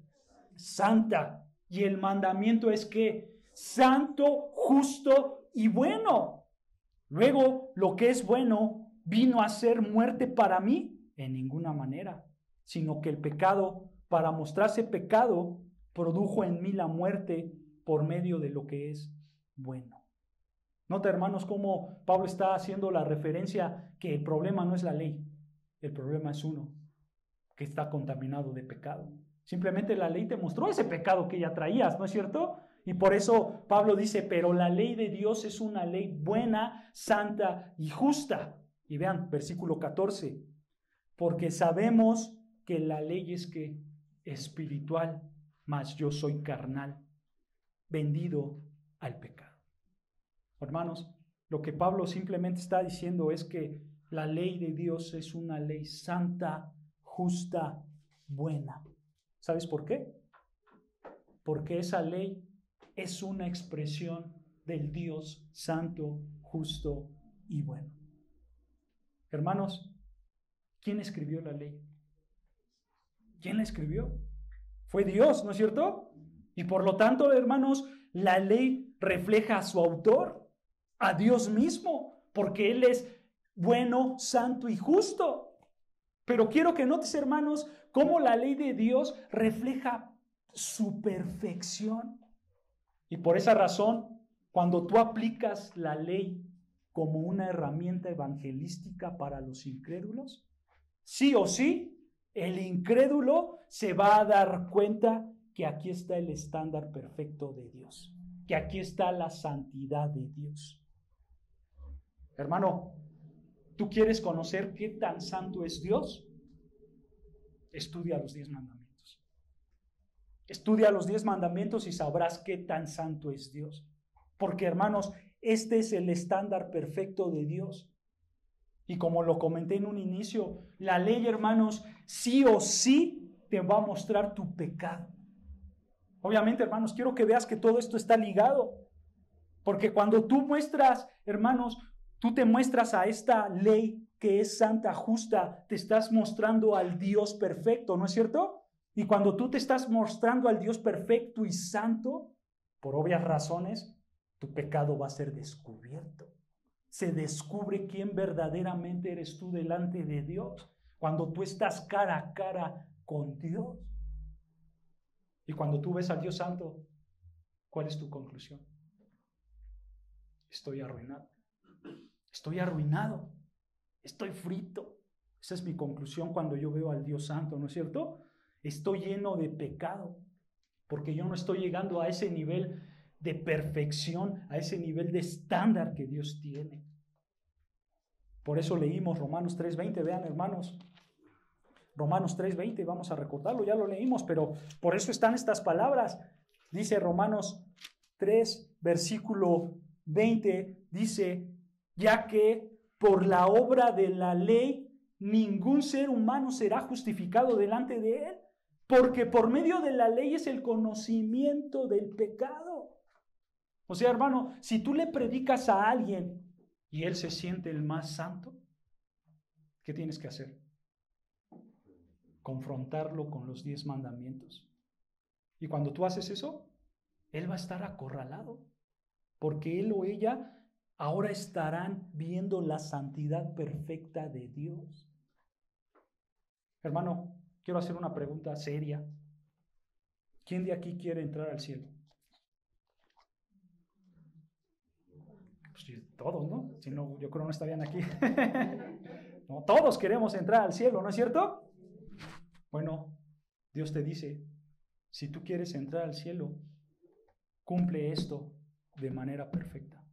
santa y el mandamiento es que santo, justo y bueno. Luego, lo que es bueno vino a ser muerte para mí en ninguna manera, sino que el pecado, para mostrarse pecado, produjo en mí la muerte por medio de lo que es bueno. Nota, hermanos, cómo Pablo está haciendo la referencia que el problema no es la ley, el problema es uno, que está contaminado de pecado. Simplemente la ley te mostró ese pecado que ya traías, ¿no es cierto? Y por eso Pablo dice, pero la ley de Dios es una ley buena, santa y justa. Y vean, versículo 14, porque sabemos que la ley es que espiritual, mas yo soy carnal, vendido al pecado. Hermanos, lo que Pablo simplemente está diciendo es que la ley de Dios es una ley santa, justa, buena. ¿Sabes por qué? Porque esa ley es una expresión del Dios santo, justo y bueno. Hermanos, ¿quién escribió la ley? ¿Quién la escribió? Fue Dios, ¿no es cierto? Y por lo tanto, hermanos, la ley refleja a su autor, a Dios mismo, porque Él es bueno, santo y justo. Pero quiero que notes, hermanos, cómo la ley de Dios refleja su perfección. Y por esa razón, cuando tú aplicas la ley como una herramienta evangelística para los incrédulos, sí o sí, el incrédulo se va a dar cuenta que aquí está el estándar perfecto de Dios, que aquí está la santidad de Dios. Hermano, ¿tú quieres conocer qué tan santo es Dios? Estudia los 10 mandamientos. Estudia los 10 mandamientos y sabrás qué tan santo es Dios. Porque, hermanos, este es el estándar perfecto de Dios. Y como lo comenté en un inicio, la ley, hermanos, sí o sí te va a mostrar tu pecado. Obviamente, hermanos, quiero que veas que todo esto está ligado. Porque cuando tú muestras, hermanos, tú te muestras a esta ley que es santa, justa, te estás mostrando al Dios perfecto, ¿no es cierto? Y cuando tú te estás mostrando al Dios perfecto y santo, por obvias razones, tu pecado va a ser descubierto. Se descubre quién verdaderamente eres tú delante de Dios, cuando tú estás cara a cara con Dios. Y cuando tú ves al Dios santo, ¿cuál es tu conclusión? Estoy arruinado. Estoy arruinado. Estoy frito. Esa es mi conclusión cuando yo veo al Dios santo, ¿no es cierto? Estoy lleno de pecado, porque yo no estoy llegando a ese nivel de perfección, a ese nivel de estándar que Dios tiene. Por eso leímos Romanos 3:20, vean, hermanos. Romanos 3:20, vamos a recordarlo, ya lo leímos, pero por eso están estas palabras. Dice Romanos 3, versículo 20, dice, ya que por la obra de la ley ningún ser humano será justificado delante de él, porque por medio de la ley es el conocimiento del pecado. O sea, hermano, si tú le predicas a alguien y él se siente el más santo, ¿qué tienes que hacer? Confrontarlo con los 10 mandamientos. Y cuando tú haces eso, él va a estar acorralado, porque él o ella ahora estarán viendo la santidad perfecta de Dios. Hermano, quiero hacer una pregunta seria. ¿Quién de aquí quiere entrar al cielo? Pues todos, ¿no? Si no, yo creo no estarían aquí. No, todos queremos entrar al cielo, ¿no es cierto? Bueno, Dios te dice, si tú quieres entrar al cielo, cumple esto de manera perfecta.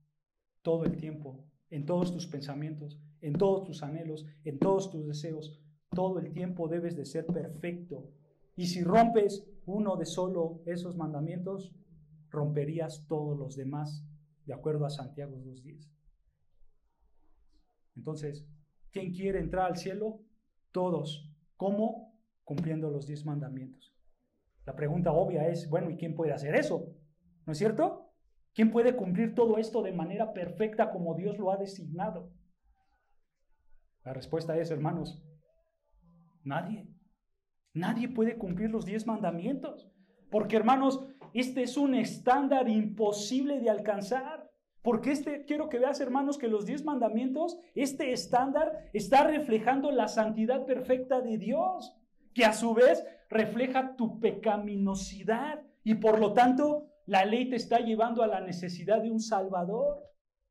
Todo el tiempo, en todos tus pensamientos, en todos tus anhelos, en todos tus deseos, todo el tiempo debes de ser perfecto. Y si rompes uno de solo esos mandamientos, romperías todos los demás, de acuerdo a Santiago 2:10. Entonces, ¿quién quiere entrar al cielo? Todos. ¿Cómo? Cumpliendo los 10 mandamientos. La pregunta obvia es, bueno, ¿y quién puede hacer eso? ¿No es cierto? ¿Quién puede cumplir todo esto de manera perfecta como Dios lo ha designado? La respuesta es, hermanos, nadie. Nadie puede cumplir los 10 mandamientos. Porque, hermanos, este es un estándar imposible de alcanzar. Porque quiero que veas, hermanos, que los 10 mandamientos, este estándar está reflejando la santidad perfecta de Dios, que a su vez refleja tu pecaminosidad, Y por lo tanto, la ley te está llevando a la necesidad de un Salvador,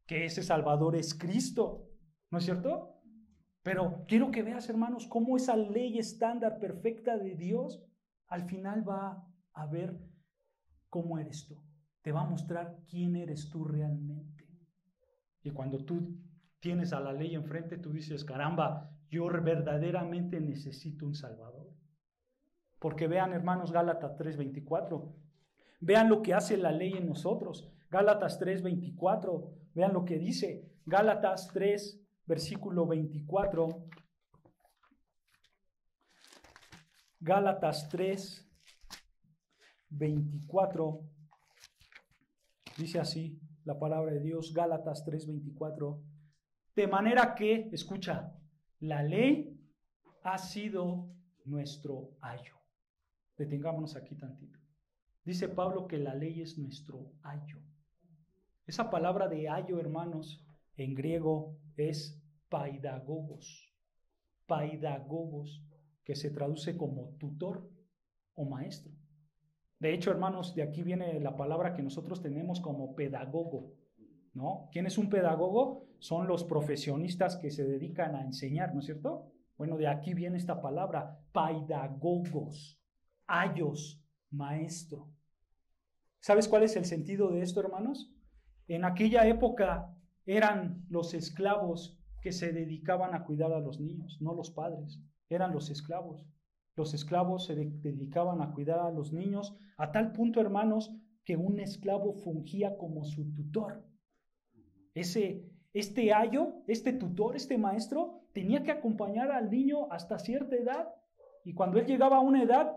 que ese Salvador es Cristo, ¿no es cierto? Pero quiero que veas, hermanos, cómo esa ley estándar perfecta de Dios al final va a ver cómo eres tú. Te va a mostrar quién eres tú realmente. Y cuando tú tienes a la ley enfrente, tú dices, caramba, yo verdaderamente necesito un Salvador. Porque vean, hermanos, Gálatas 3:24. Vean lo que hace la ley en nosotros. Gálatas 3:24. Vean lo que dice. Gálatas 3, versículo 24. Gálatas 3, 24. Dice así la palabra de Dios. Gálatas 3:24. De manera que, escucha, la ley ha sido nuestro ayo. Detengámonos aquí tantito. Dice Pablo que la ley es nuestro ayo. Esa palabra de ayo, hermanos, en griego es paidagogos. Paidagogos, que se traduce como tutor o maestro. De hecho, hermanos, de aquí viene la palabra que nosotros tenemos como pedagogo, ¿no? ¿Quién es un pedagogo? Son los profesionistas que se dedican a enseñar, ¿no es cierto? Bueno, de aquí viene esta palabra, paidagogos, ayos, maestro. ¿Sabes cuál es el sentido de esto, hermanos? En aquella época eran los esclavos que se dedicaban a cuidar a los niños, no los padres, eran los esclavos. Los esclavos se dedicaban a cuidar a los niños a tal punto, hermanos, que un esclavo fungía como su tutor. Este ayo, este tutor, este maestro, tenía que acompañar al niño hasta cierta edad, y cuando él llegaba a una edad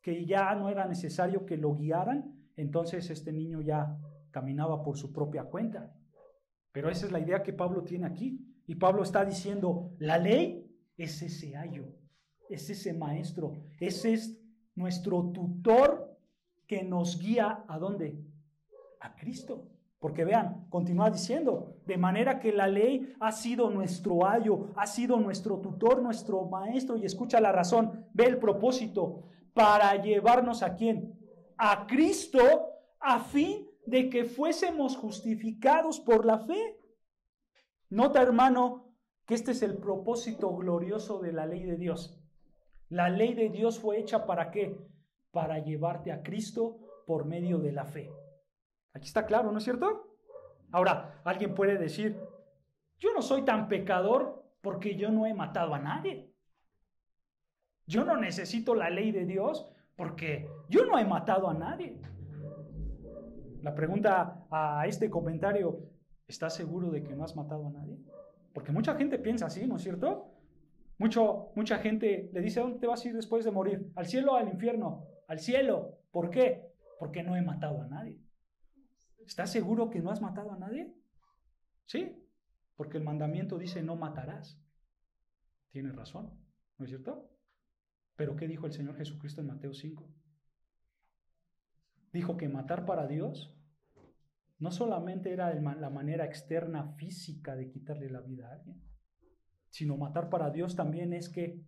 que ya no era necesario que lo guiaran, entonces este niño ya caminaba por su propia cuenta. Pero esa es la idea que Pablo tiene aquí. Y Pablo está diciendo, la ley es ese ayo, es ese maestro, ese es nuestro tutor que nos guía ¿a dónde? A Cristo. Porque vean, continúa diciendo, de manera que la ley ha sido nuestro ayo, ha sido nuestro tutor, nuestro maestro, y escucha la razón, ve el propósito, para llevarnos ¿a quién? A Cristo, a fin de que fuésemos justificados por la fe. Nota, hermano, que este es el propósito glorioso de la ley de Dios. La ley de Dios fue hecha ¿para qué? Para llevarte a Cristo por medio de la fe. Aquí está claro, ¿no es cierto? Ahora, alguien puede decir, yo no soy tan pecador porque yo no he matado a nadie. Yo no necesito la ley de Dios porque yo no he matado a nadie. La pregunta a este comentario, ¿estás seguro de que no has matado a nadie? Porque mucha gente piensa así, ¿no es cierto? Mucha gente le dice, ¿a dónde te vas a ir después de morir? ¿Al cielo o al infierno? Al cielo. ¿Por qué? Porque no he matado a nadie. ¿Estás seguro que no has matado a nadie? Sí, porque el mandamiento dice no matarás. Tienes razón, ¿no es cierto? Pero ¿qué dijo el Señor Jesucristo en Mateo 5? Dijo que matar para Dios no solamente era la manera externa física de quitarle la vida a alguien, sino matar para Dios también es que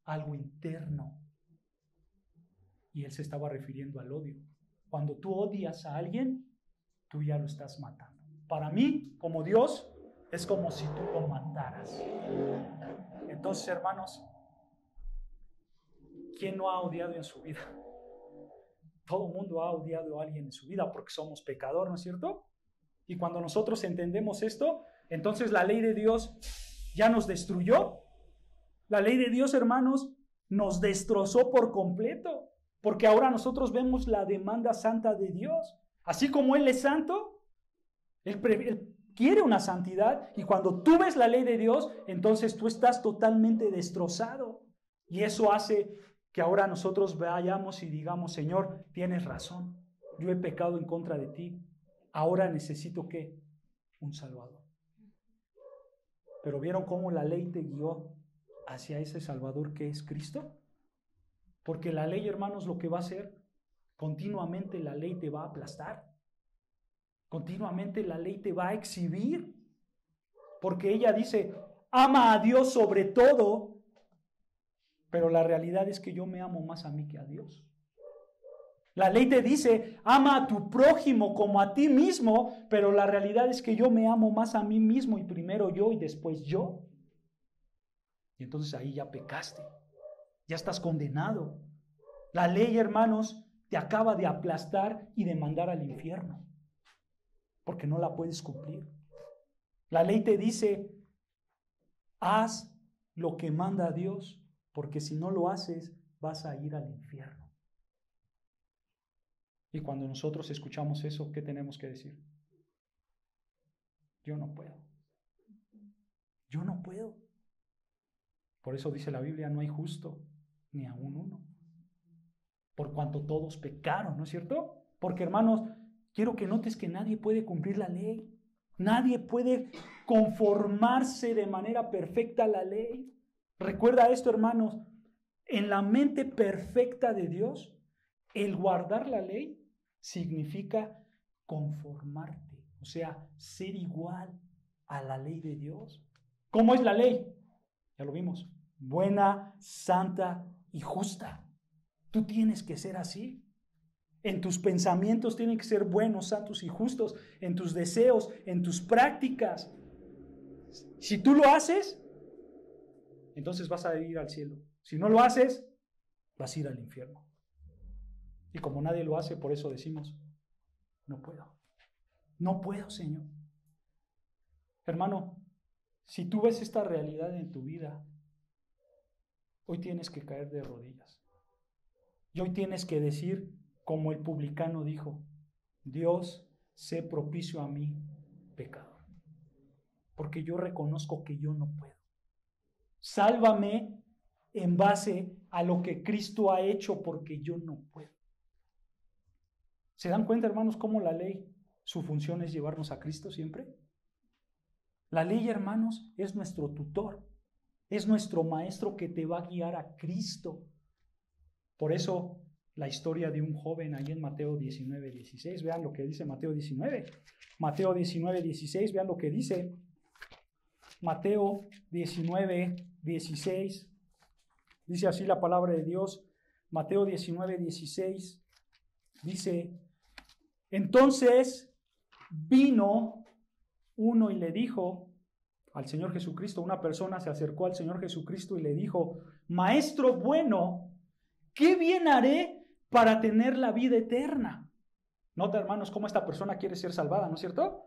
algo interno. Y Él se estaba refiriendo al odio. Cuando tú odias a alguien, tú ya lo estás matando. Para mí, como Dios, es como si tú lo mataras. Entonces, hermanos, ¿quién no ha odiado en su vida? Todo el mundo ha odiado a alguien en su vida porque somos pecadores, ¿no es cierto? Y cuando nosotros entendemos esto, entonces la ley de Dios ya nos destruyó. La ley de Dios, hermanos, nos destrozó por completo, porque ahora nosotros vemos la demanda santa de Dios. Así como Él es santo, Él quiere una santidad, y cuando tú ves la ley de Dios, entonces tú estás totalmente destrozado. Y eso hace que ahora nosotros vayamos y digamos, Señor, tienes razón, yo he pecado en contra de ti, ahora necesito ¿qué? Un Salvador. Pero ¿vieron cómo la ley te guió hacia ese Salvador que es Cristo? Porque la ley, hermanos, lo que va a hacer, continuamente la ley te va a aplastar. Continuamente la ley te va a exhibir. Porque ella dice, ama a Dios sobre todo, pero la realidad es que yo me amo más a mí que a Dios. La ley te dice, ama a tu prójimo como a ti mismo, pero la realidad es que yo me amo más a mí mismo y primero yo y después yo. Y entonces ahí ya pecaste, ya estás condenado. La ley, hermanos, te acaba de aplastar y de mandar al infierno, porque no la puedes cumplir. La ley te dice, haz lo que manda Dios, porque si no lo haces, vas a ir al infierno. Y cuando nosotros escuchamos eso, ¿qué tenemos que decir? Yo no puedo. Yo no puedo. Por eso dice la Biblia, no hay justo, ni aún uno. Por cuanto todos pecaron, ¿no es cierto? Porque, hermanos, quiero que notes que nadie puede cumplir la ley. Nadie puede conformarse de manera perfecta a la ley. Recuerda esto, hermanos, en la mente perfecta de Dios, el guardar la ley significa conformarte, o sea, ser igual a la ley de Dios. ¿Cómo es la ley? Ya lo vimos, buena, santa y justa. Tú tienes que ser así. En tus pensamientos tienen que ser buenos, santos y justos, en tus deseos, en tus prácticas. Si tú lo haces, entonces vas a ir al cielo. Si no lo haces, vas a ir al infierno. Y como nadie lo hace, por eso decimos, no puedo. No puedo, Señor. Hermano, si tú ves esta realidad en tu vida, hoy tienes que caer de rodillas. Y hoy tienes que decir, como el publicano dijo, Dios, sé propicio a mí, pecador. Porque yo reconozco que yo no puedo. Sálvame en base a lo que Cristo ha hecho, porque yo no puedo. ¿Se dan cuenta, hermanos, cómo la ley, su función es llevarnos a Cristo siempre? La ley, hermanos, es nuestro tutor, es nuestro maestro que te va a guiar a Cristo. Por eso, la historia de un joven ahí en Mateo 19:16, vean lo que dice Mateo 19. Mateo 19:16, vean lo que dice. Mateo 19:16, dice así la palabra de Dios. Mateo 19:16 dice, entonces vino uno y le dijo al Señor Jesucristo, una persona se acercó al Señor Jesucristo y le dijo, Maestro bueno, ¿qué bien haré para tener la vida eterna? Nota, hermanos, cómo esta persona quiere ser salvada, ¿no es cierto?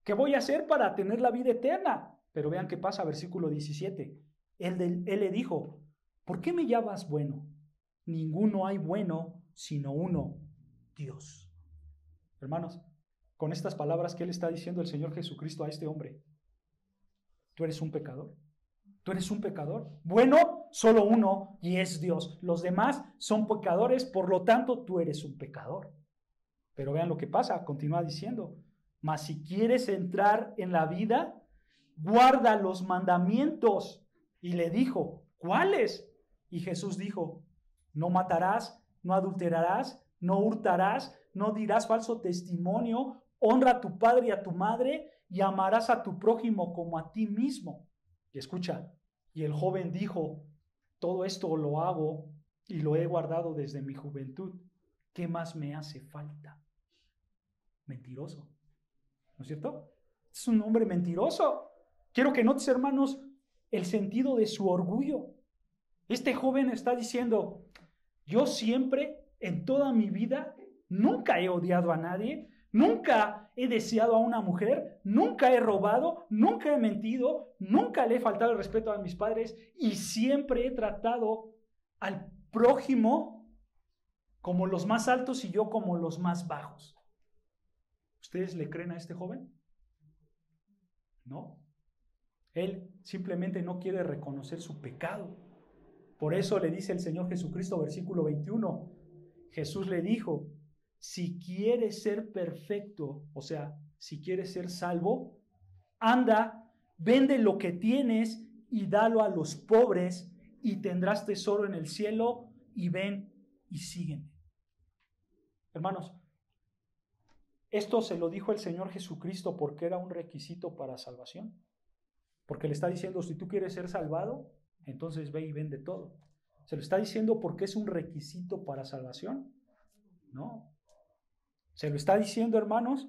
¿Qué voy a hacer para tener la vida eterna? Pero vean qué pasa, versículo 17. Él le dijo, ¿por qué me llamas bueno? Ninguno hay bueno, sino uno, Dios. Hermanos, con estas palabras que le está diciendo el Señor Jesucristo a este hombre, ¿tú eres un pecador? ¿Tú eres un pecador? Bueno, solo uno, y es Dios. Los demás son pecadores, por lo tanto, tú eres un pecador. Pero vean lo que pasa, continúa diciendo, mas si quieres entrar en la vida, guarda los mandamientos. Y le dijo, ¿cuáles? Y Jesús dijo, no matarás, no adulterarás, no hurtarás, no dirás falso testimonio, honra a tu padre y a tu madre, y amarás a tu prójimo como a ti mismo. Y escucha, y el joven dijo, todo esto lo hago y lo he guardado desde mi juventud. ¿Qué más me hace falta? Mentiroso, ¿no es cierto? Es un hombre mentiroso. Quiero que notes, hermanos, el sentido de su orgullo. Este joven está diciendo, yo siempre, en toda mi vida, nunca he odiado a nadie, nunca he deseado a una mujer, nunca he robado, nunca he mentido, nunca le he faltado el respeto a mis padres y siempre he tratado al prójimo como los más altos y yo como los más bajos. ¿Ustedes le creen a este joven? No. Él simplemente no quiere reconocer su pecado. Por eso le dice el Señor Jesucristo, versículo 21, Jesús le dijo, si quieres ser perfecto, o sea, si quieres ser salvo, anda, vende lo que tienes y dalo a los pobres y tendrás tesoro en el cielo y ven y sígueme. Hermanos, esto se lo dijo el Señor Jesucristo porque era un requisito para salvación. Porque le está diciendo, si tú quieres ser salvado, entonces ve y vende todo. Se lo está diciendo porque es un requisito para salvación. No. Se lo está diciendo, hermanos,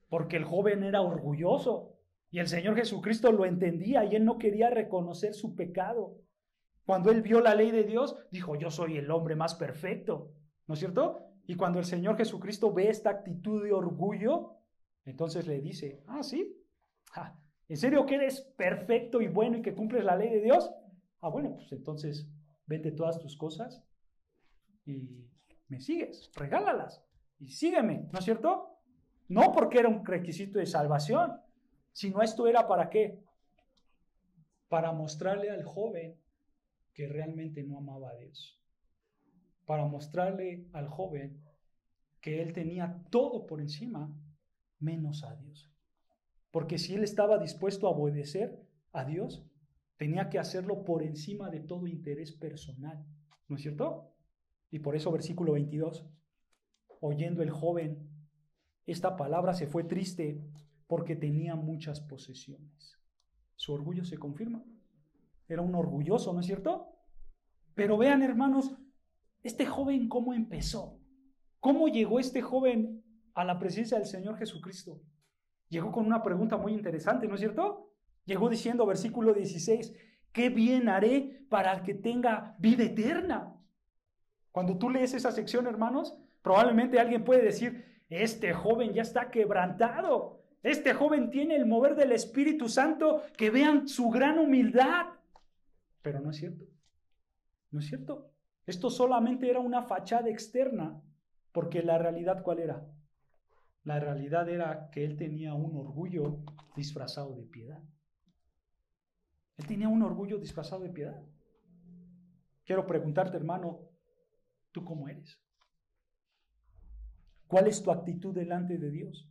porque el joven era orgulloso y el Señor Jesucristo lo entendía y él no quería reconocer su pecado. Cuando él vio la ley de Dios, dijo, yo soy el hombre más perfecto, ¿no es cierto? Y cuando el Señor Jesucristo ve esta actitud de orgullo, entonces le dice, ¿sí? ¿En serio que eres perfecto y bueno y que cumples la ley de Dios? Bueno, pues entonces vende todas tus cosas y me sigues, regálalas y sígueme, ¿no es cierto? No porque era un requisito de salvación, sino esto era ¿para qué? Para mostrarle al joven que realmente no amaba a Dios. Para mostrarle al joven que él tenía todo por encima, menos a Dios. Porque si él estaba dispuesto a obedecer a Dios, tenía que hacerlo por encima de todo interés personal, ¿no es cierto? Y por eso versículo 22, oyendo el joven esta palabra se fue triste porque tenía muchas posesiones. Su orgullo se confirma. Era un orgulloso, ¿no es cierto? Pero vean, hermanos, este joven cómo empezó. ¿Cómo llegó este joven a la presencia del Señor Jesucristo? Llegó con una pregunta muy interesante, ¿no es cierto? Llegó diciendo, versículo 16, ¿qué bien haré para que tenga vida eterna? Cuando tú lees esa sección, hermanos, probablemente alguien puede decir, este joven ya está quebrantado. Este joven tiene el mover del Espíritu Santo, que vean su gran humildad. Pero no es cierto. No es cierto. Esto solamente era una fachada externa, porque la realidad, ¿cuál era? La realidad era que él tenía un orgullo disfrazado de piedad. Él tenía un orgullo disfrazado de piedad. Quiero preguntarte, hermano, ¿tú cómo eres? ¿Cuál es tu actitud delante de Dios?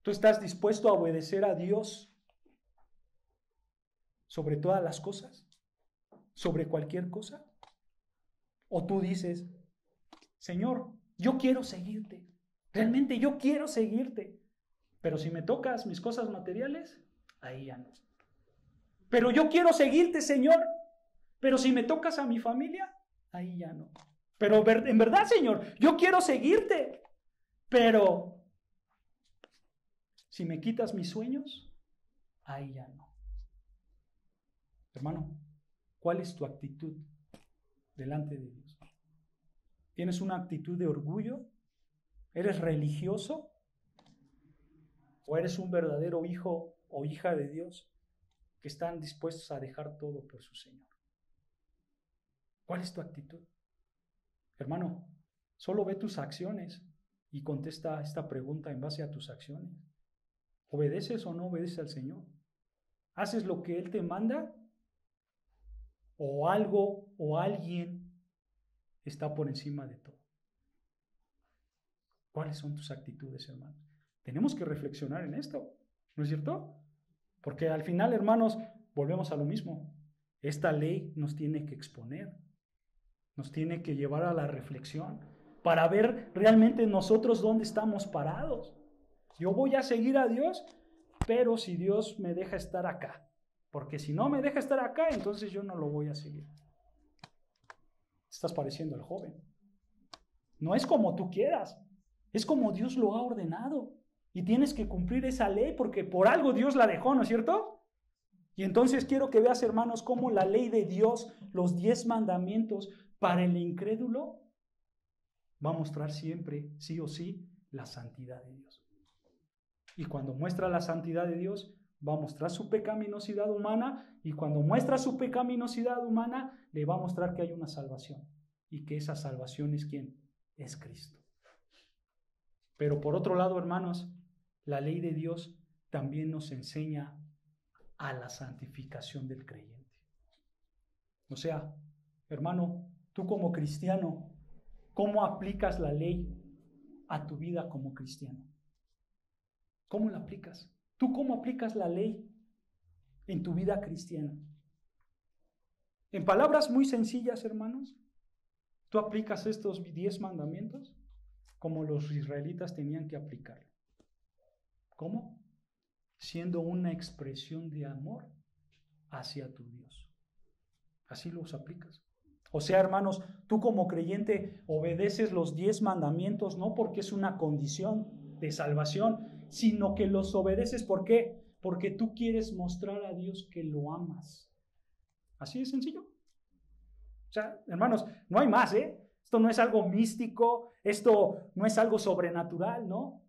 ¿Tú estás dispuesto a obedecer a Dios sobre todas las cosas? ¿Sobre cualquier cosa? ¿O tú dices, Señor, yo quiero seguirte? Realmente yo quiero seguirte. Pero si me tocas mis cosas materiales, ahí ya no. Pero yo quiero seguirte, Señor. Pero si me tocas a mi familia, ahí ya no. Pero en verdad, Señor, yo quiero seguirte. Pero si me quitas mis sueños, ahí ya no. Hermano, ¿cuál es tu actitud delante de Dios? ¿Tienes una actitud de orgullo? ¿Eres religioso? ¿O eres un verdadero hijo o hija de Dios que están dispuestos a dejar todo por su Señor? ¿Cuál es tu actitud? Hermano, solo ve tus acciones y contesta esta pregunta en base a tus acciones. ¿Obedeces o no obedeces al Señor? ¿Haces lo que Él te manda? ¿O algo o alguien está por encima de todo? ¿Cuáles son tus actitudes, hermano? Tenemos que reflexionar en esto, ¿no es cierto? Porque al final, hermanos, volvemos a lo mismo. Esta ley nos tiene que exponer, nos tiene que llevar a la reflexión para ver realmente nosotros dónde estamos parados. Yo voy a seguir a Dios, pero si Dios me deja estar acá, porque si no me deja estar acá, entonces yo no lo voy a seguir. Estás pareciendo al joven. No es como tú quieras, es como Dios lo ha ordenado. Y tienes que cumplir esa ley porque por algo Dios la dejó, ¿no es cierto? Y entonces quiero que veas, hermanos, cómo la ley de Dios, los 10 mandamientos, para el incrédulo, va a mostrar siempre, sí o sí, la santidad de Dios. Y cuando muestra la santidad de Dios, va a mostrar su pecaminosidad humana, y cuando muestra su pecaminosidad humana, le va a mostrar que hay una salvación, y que esa salvación es ¿quién? Es Cristo. Pero por otro lado, hermanos, la ley de Dios también nos enseña a la santificación del creyente. O sea, hermano, tú como cristiano, ¿cómo aplicas la ley a tu vida como cristiano? ¿Cómo la aplicas? ¿Tú cómo aplicas la ley en tu vida cristiana? En palabras muy sencillas, hermanos, ¿tú aplicas estos 10 mandamientos como los israelitas tenían que aplicarlo? ¿Cómo? Siendo una expresión de amor hacia tu Dios. Así los aplicas. O sea, hermanos, tú como creyente obedeces los 10 mandamientos no porque es una condición de salvación, sino que los obedeces. ¿Por qué? Porque tú quieres mostrar a Dios que lo amas. Así de sencillo. O sea, hermanos, no hay más, ¿eh? Esto no es algo místico, esto no es algo sobrenatural, ¿no?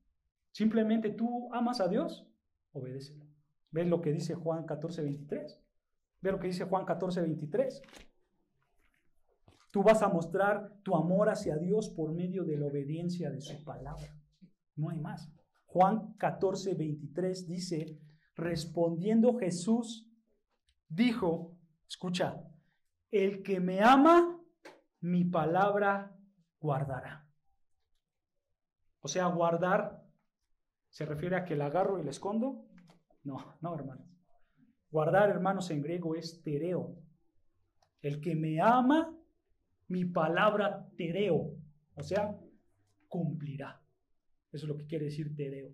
Simplemente tú amas a Dios, obedécelo. ¿Ves lo que dice Juan 14:23? ¿Ves lo que dice Juan 14:23? Tú vas a mostrar tu amor hacia Dios por medio de la obediencia de su palabra. No hay más. Juan 14:23 dice, respondiendo Jesús, dijo, escucha, el que me ama, mi palabra guardará. O sea, guardar, ¿se refiere a que la agarro y la escondo? No, no, hermanos. Guardar, hermanos, en griego es tereo. El que me ama, mi palabra tereo. O sea, cumplirá. Eso es lo que quiere decir tereo.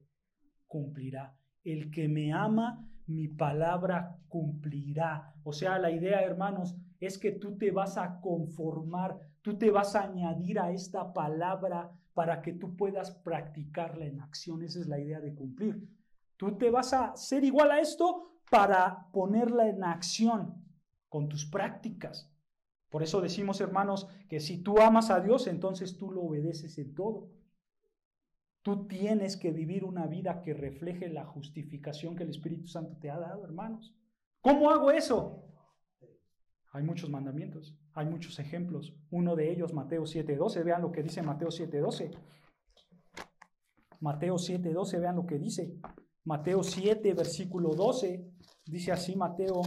Cumplirá. El que me ama, mi palabra cumplirá. O sea, la idea, hermanos, es que tú te vas a conformar, tú te vas a añadir a esta palabra para que tú puedas practicarla en acción. Esa es la idea de cumplir. Tú te vas a ser igual a esto para ponerla en acción con tus prácticas. Por eso decimos, hermanos, que si tú amas a Dios, entonces tú lo obedeces en todo. Tú tienes que vivir una vida que refleje la justificación que el Espíritu Santo te ha dado, hermanos. ¿Cómo hago eso? Hay muchos mandamientos, hay muchos ejemplos. Uno de ellos, Mateo 7:12. Vean lo que dice Mateo 7:12. Mateo 7:12, vean lo que dice. Mateo 7, versículo 12. Dice así, Mateo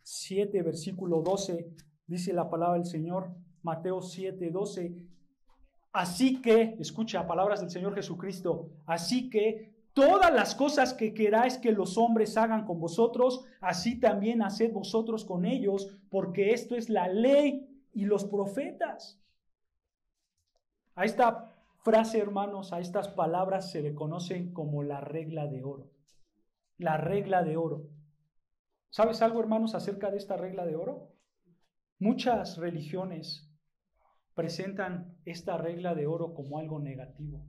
7, versículo 12. Dice la palabra del Señor. Mateo 7:12. Así que, escucha, palabras del Señor Jesucristo, así que todas las cosas que queráis que los hombres hagan con vosotros, así también haced vosotros con ellos, porque esto es la ley y los profetas. A esta frase, hermanos, a estas palabras se le conocen como la regla de oro. La regla de oro. ¿Sabes algo, hermanos, acerca de esta regla de oro? Muchas religiones presentan esta regla de oro como algo negativo.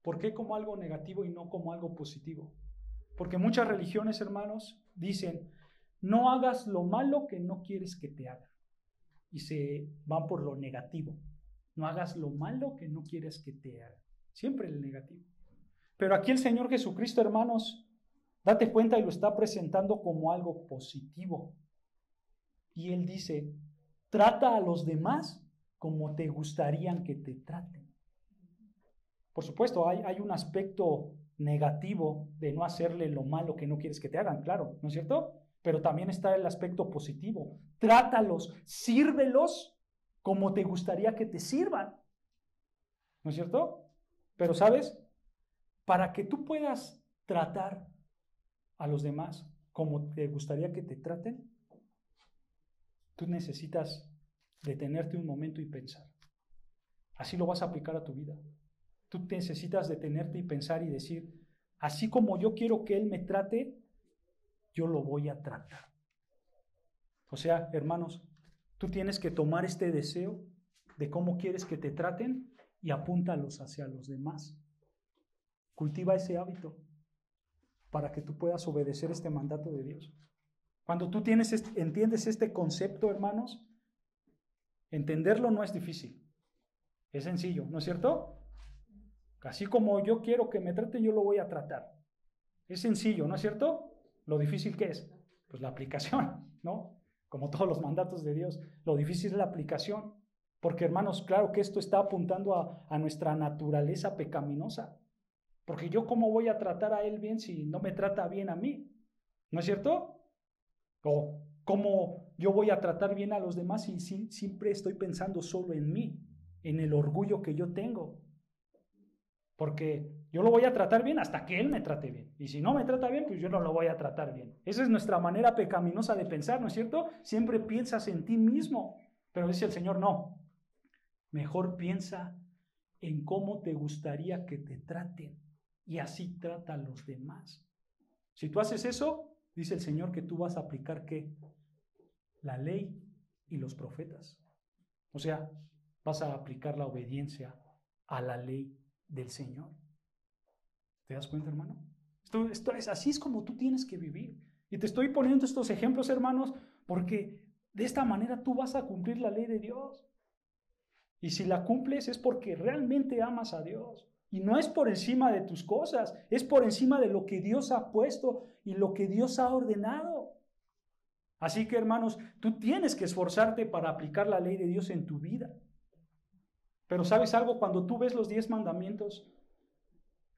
¿Por qué como algo negativo y no como algo positivo? Porque muchas religiones, hermanos, dicen, no hagas lo malo que no quieres que te hagan. Y se van por lo negativo. No hagas lo malo que no quieres que te hagan. Siempre el negativo. Pero aquí el Señor Jesucristo, hermanos, date cuenta y lo está presentando como algo positivo. Y Él dice, trata a los demás como te gustarían que te traten. Por supuesto, hay un aspecto negativo de no hacerle lo malo que no quieres que te hagan, claro, ¿no es cierto? Pero también está el aspecto positivo. Trátalos, sírvelos como te gustaría que te sirvan, ¿no es cierto? Pero, ¿sabes? Para que tú puedas tratar a los demás como te gustaría que te traten, tú necesitas detenerte un momento y pensar. Así lo vas a aplicar a tu vida. Tú necesitas detenerte y pensar y decir, así como yo quiero que Él me trate, yo lo voy a tratar. O sea, hermanos, tú tienes que tomar este deseo de cómo quieres que te traten y apúntalos hacia los demás. Cultiva ese hábito para que tú puedas obedecer este mandato de Dios. Cuando tú entiendes este concepto, hermanos, entenderlo no es difícil. Es sencillo, ¿no es cierto? Así como yo quiero que me traten, yo lo voy a tratar. Es sencillo, ¿no es cierto? Lo difícil ¿qué es? Pues la aplicación, ¿no? Como todos los mandatos de Dios, lo difícil es la aplicación. Porque, hermanos, claro que esto está apuntando a nuestra naturaleza pecaminosa. Porque yo cómo voy a tratar a Él bien si no me trata bien a mí, ¿no es cierto? O cómo yo voy a tratar bien a los demás si siempre estoy pensando solo en mí, en el orgullo que yo tengo. Porque yo lo voy a tratar bien hasta que Él me trate bien. Y si no me trata bien, pues yo no lo voy a tratar bien. Esa es nuestra manera pecaminosa de pensar, ¿no es cierto? Siempre piensas en ti mismo. Pero dice el Señor, no. Mejor piensa en cómo te gustaría que te traten. Y así trata a los demás. Si tú haces eso, dice el Señor que tú vas a aplicar ¿qué? la ley y los profetas. O sea, vas a aplicar la obediencia a la ley del Señor. ¿Te das cuenta, hermano? Así es como tú tienes que vivir. Y te estoy poniendo estos ejemplos, hermanos, porque de esta manera tú vas a cumplir la ley de Dios. Y si la cumples es porque realmente amas a Dios. Y no es por encima de tus cosas, es por encima de lo que Dios ha puesto y lo que Dios ha ordenado. Así que, hermanos, tú tienes que esforzarte para aplicar la ley de Dios en tu vida. Pero ¿sabes algo? Cuando tú ves los 10 mandamientos,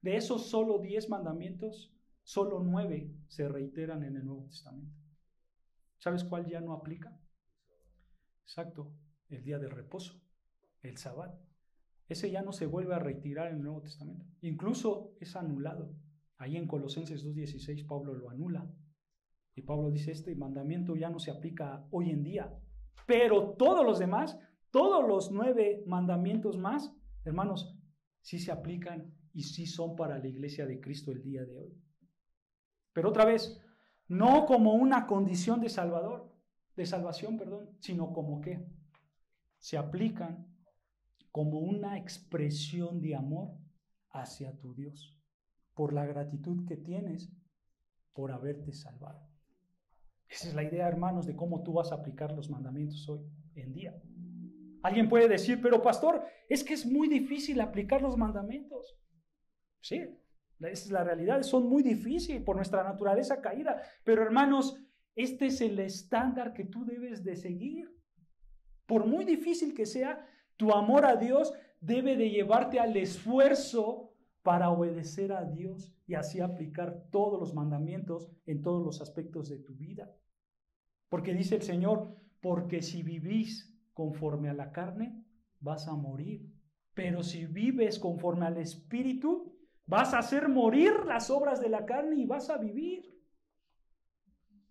de esos solo 10 mandamientos, solo 9 se reiteran en el Nuevo Testamento. ¿Sabes cuál ya no aplica? Exacto, el día de reposo, el Sabbat. Ese ya no se vuelve a retirar en el Nuevo Testamento. Incluso es anulado. Ahí en Colosenses 2:16 Pablo lo anula. Y Pablo dice, este mandamiento ya no se aplica hoy en día. Pero todos los demás, todos los 9 mandamientos más, hermanos, sí se aplican y sí son para la iglesia de Cristo el día de hoy. Pero otra vez, no como una condición de salvación, sino como que se aplican como una expresión de amor hacia tu Dios, por la gratitud que tienes por haberte salvado. Esa es la idea, hermanos, de cómo tú vas a aplicar los mandamientos hoy en día. Alguien puede decir, pero pastor, es que es muy difícil aplicar los mandamientos. Sí, esa es la realidad, son muy difíciles por nuestra naturaleza caída, pero hermanos, este es el estándar que tú debes de seguir. Por muy difícil que sea, tu amor a Dios debe de llevarte al esfuerzo para obedecer a Dios y así aplicar todos los mandamientos en todos los aspectos de tu vida. Porque dice el Señor, porque si vivís conforme a la carne, vas a morir. Pero si vives conforme al Espíritu, vas a hacer morir las obras de la carne y vas a vivir.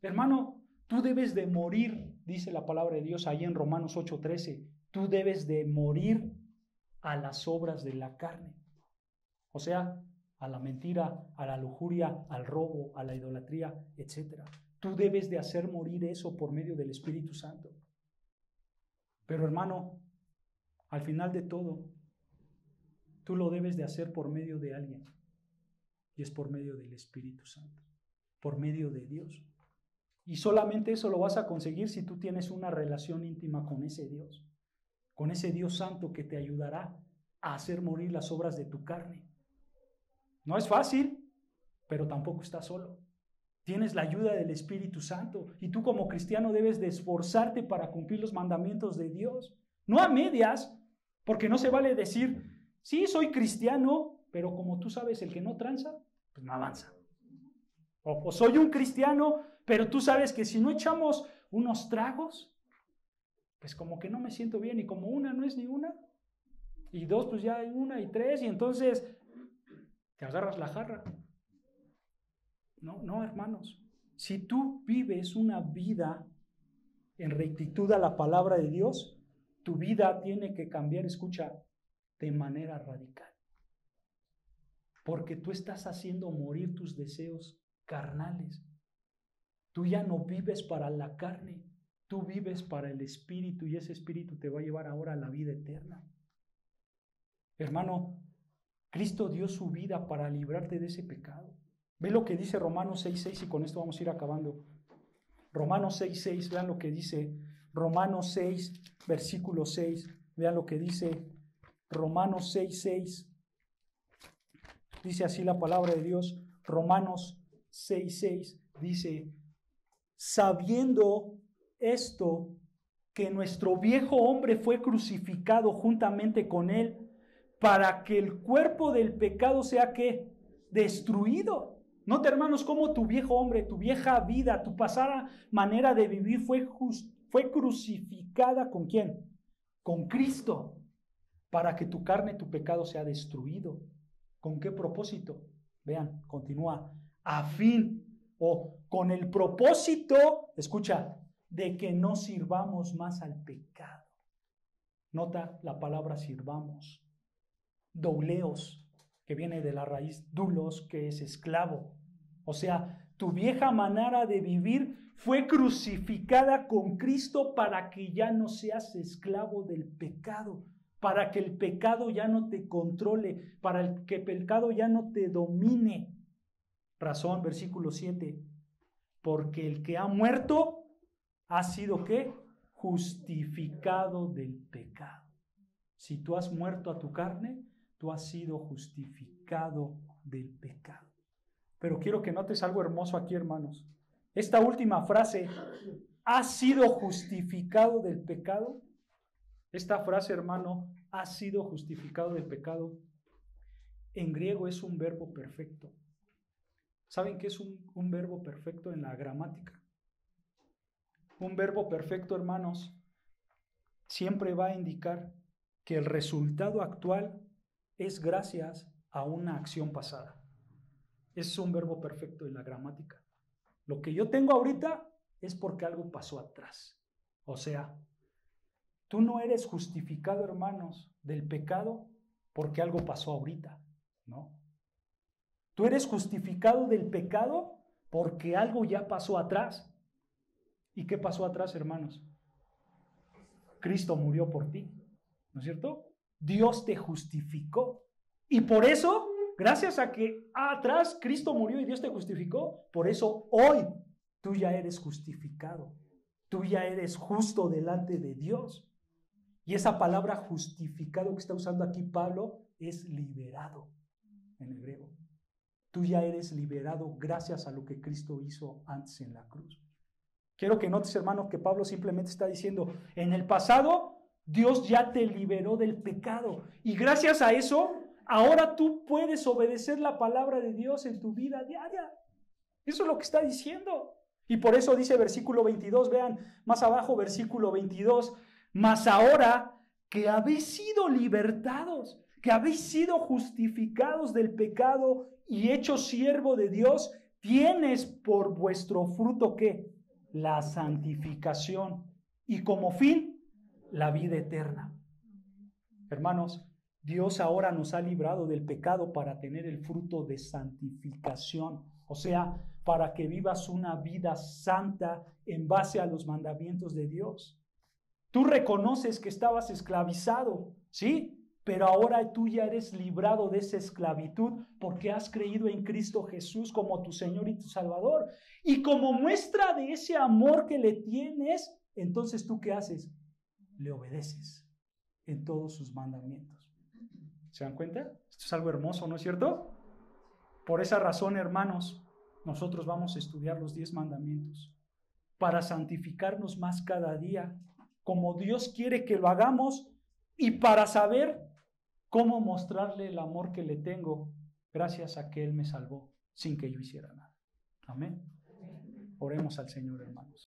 Hermano, tú debes de morir, dice la palabra de Dios ahí en Romanos 8:13. Tú debes de morir a las obras de la carne. O sea, a la mentira, a la lujuria, al robo, a la idolatría, etc. Tú debes de hacer morir eso por medio del Espíritu Santo. Pero hermano, al final de todo, tú lo debes de hacer por medio de alguien. Y es por medio del Espíritu Santo, por medio de Dios. Y solamente eso lo vas a conseguir si tú tienes una relación íntima con ese Dios santo que te ayudará a hacer morir las obras de tu carne. No es fácil, pero tampoco estás solo. Tienes la ayuda del Espíritu Santo y tú como cristiano debes de esforzarte para cumplir los mandamientos de Dios. No a medias, porque no se vale decir, sí, soy cristiano, pero como tú sabes, el que no tranza, pues no avanza. O soy un cristiano, pero tú sabes que si no echamos unos tragos, pues como que no me siento bien, y como una no es ni una, y dos pues ya hay una, y tres, y entonces te agarras la jarra. No, hermanos. Si tú vives una vida en rectitud a la palabra de Dios, tu vida tiene que cambiar, escucha, de manera radical. Porque tú estás haciendo morir tus deseos carnales. Tú ya no vives para la carne, tú vives para el Espíritu y ese Espíritu te va a llevar ahora a la vida eterna. Hermano, Cristo dio su vida para librarte de ese pecado. Ve lo que dice Romanos 6:6 y con esto vamos a ir acabando. Romanos 6:6, vean lo que dice Romanos 6, versículo 6. Vean lo que dice Romanos 6:6. Dice así la palabra de Dios. Romanos 6:6 dice, sabiendo esto, que nuestro viejo hombre fue crucificado juntamente con él, para que el cuerpo del pecado sea ¿qué? Destruido. Nota, hermanos, cómo tu viejo hombre, tu vieja vida, tu pasada manera de vivir fue crucificada ¿con quién? Con Cristo, para que tu carne, tu pecado sea destruido. ¿Con qué propósito? Vean, continúa, a fin o con el propósito, escucha, de que no sirvamos más al pecado. Nota la palabra sirvamos. Douleos, que viene de la raíz doulos, que es esclavo. O sea, Tu vieja manera de vivir fue crucificada con Cristo para que ya no seas esclavo del pecado, para que el pecado ya no te controle, para que el pecado ya no te domine. Razón, versículo 7. Porque el que ha muerto ha sido, ¿qué? Justificado del pecado. Si tú has muerto a tu carne, tú has sido justificado del pecado. Pero quiero que notes algo hermoso aquí, hermanos. Esta última frase, ¿has sido justificado del pecado? Esta frase, hermano, ¿has sido justificado del pecado? En griego es un verbo perfecto. ¿Saben qué es un verbo perfecto en la gramática? Un verbo perfecto, hermanos, siempre va a indicar que el resultado actual es gracias a una acción pasada. Es un verbo perfecto en la gramática. Lo que yo tengo ahorita es porque algo pasó atrás. O sea, tú no eres justificado, hermanos, del pecado porque algo pasó ahorita, ¿no? Tú eres justificado del pecado porque algo ya pasó atrás. ¿Y qué pasó atrás, hermanos? Cristo murió por ti, ¿no es cierto? Dios te justificó. Y por eso, gracias a que atrás Cristo murió y Dios te justificó, por eso hoy tú ya eres justificado. Tú ya eres justo delante de Dios. Y esa palabra justificado que está usando aquí Pablo es liberado en hebreo. Tú ya eres liberado gracias a lo que Cristo hizo antes en la cruz. Quiero que notes, hermano, que Pablo simplemente está diciendo, en el pasado Dios ya te liberó del pecado. Y gracias a eso, ahora tú puedes obedecer la palabra de Dios en tu vida diaria. Eso es lo que está diciendo. Y por eso dice versículo 22, vean más abajo versículo 22, mas ahora que habéis sido libertados, que habéis sido justificados del pecado y hechos siervo de Dios, tienes por vuestro fruto ¿qué? La santificación y como fin la vida eterna. Hermanos, Dios ahora nos ha librado del pecado para tener el fruto de santificación, o sea, para que vivas una vida santa en base a los mandamientos de Dios. Tú reconoces que estabas esclavizado, ¿sí? Pero ahora tú ya eres librado de esa esclavitud porque has creído en Cristo Jesús como tu Señor y tu Salvador. Y como muestra de ese amor que le tienes, entonces ¿tú qué haces? Le obedeces en todos sus mandamientos. ¿Se dan cuenta? Esto es algo hermoso, ¿no es cierto? Por esa razón, hermanos, nosotros vamos a estudiar los 10 mandamientos para santificarnos más cada día, como Dios quiere que lo hagamos y para saber cómo mostrarle el amor que le tengo gracias a que Él me salvó sin que yo hiciera nada. Amén. Oremos al Señor, hermanos.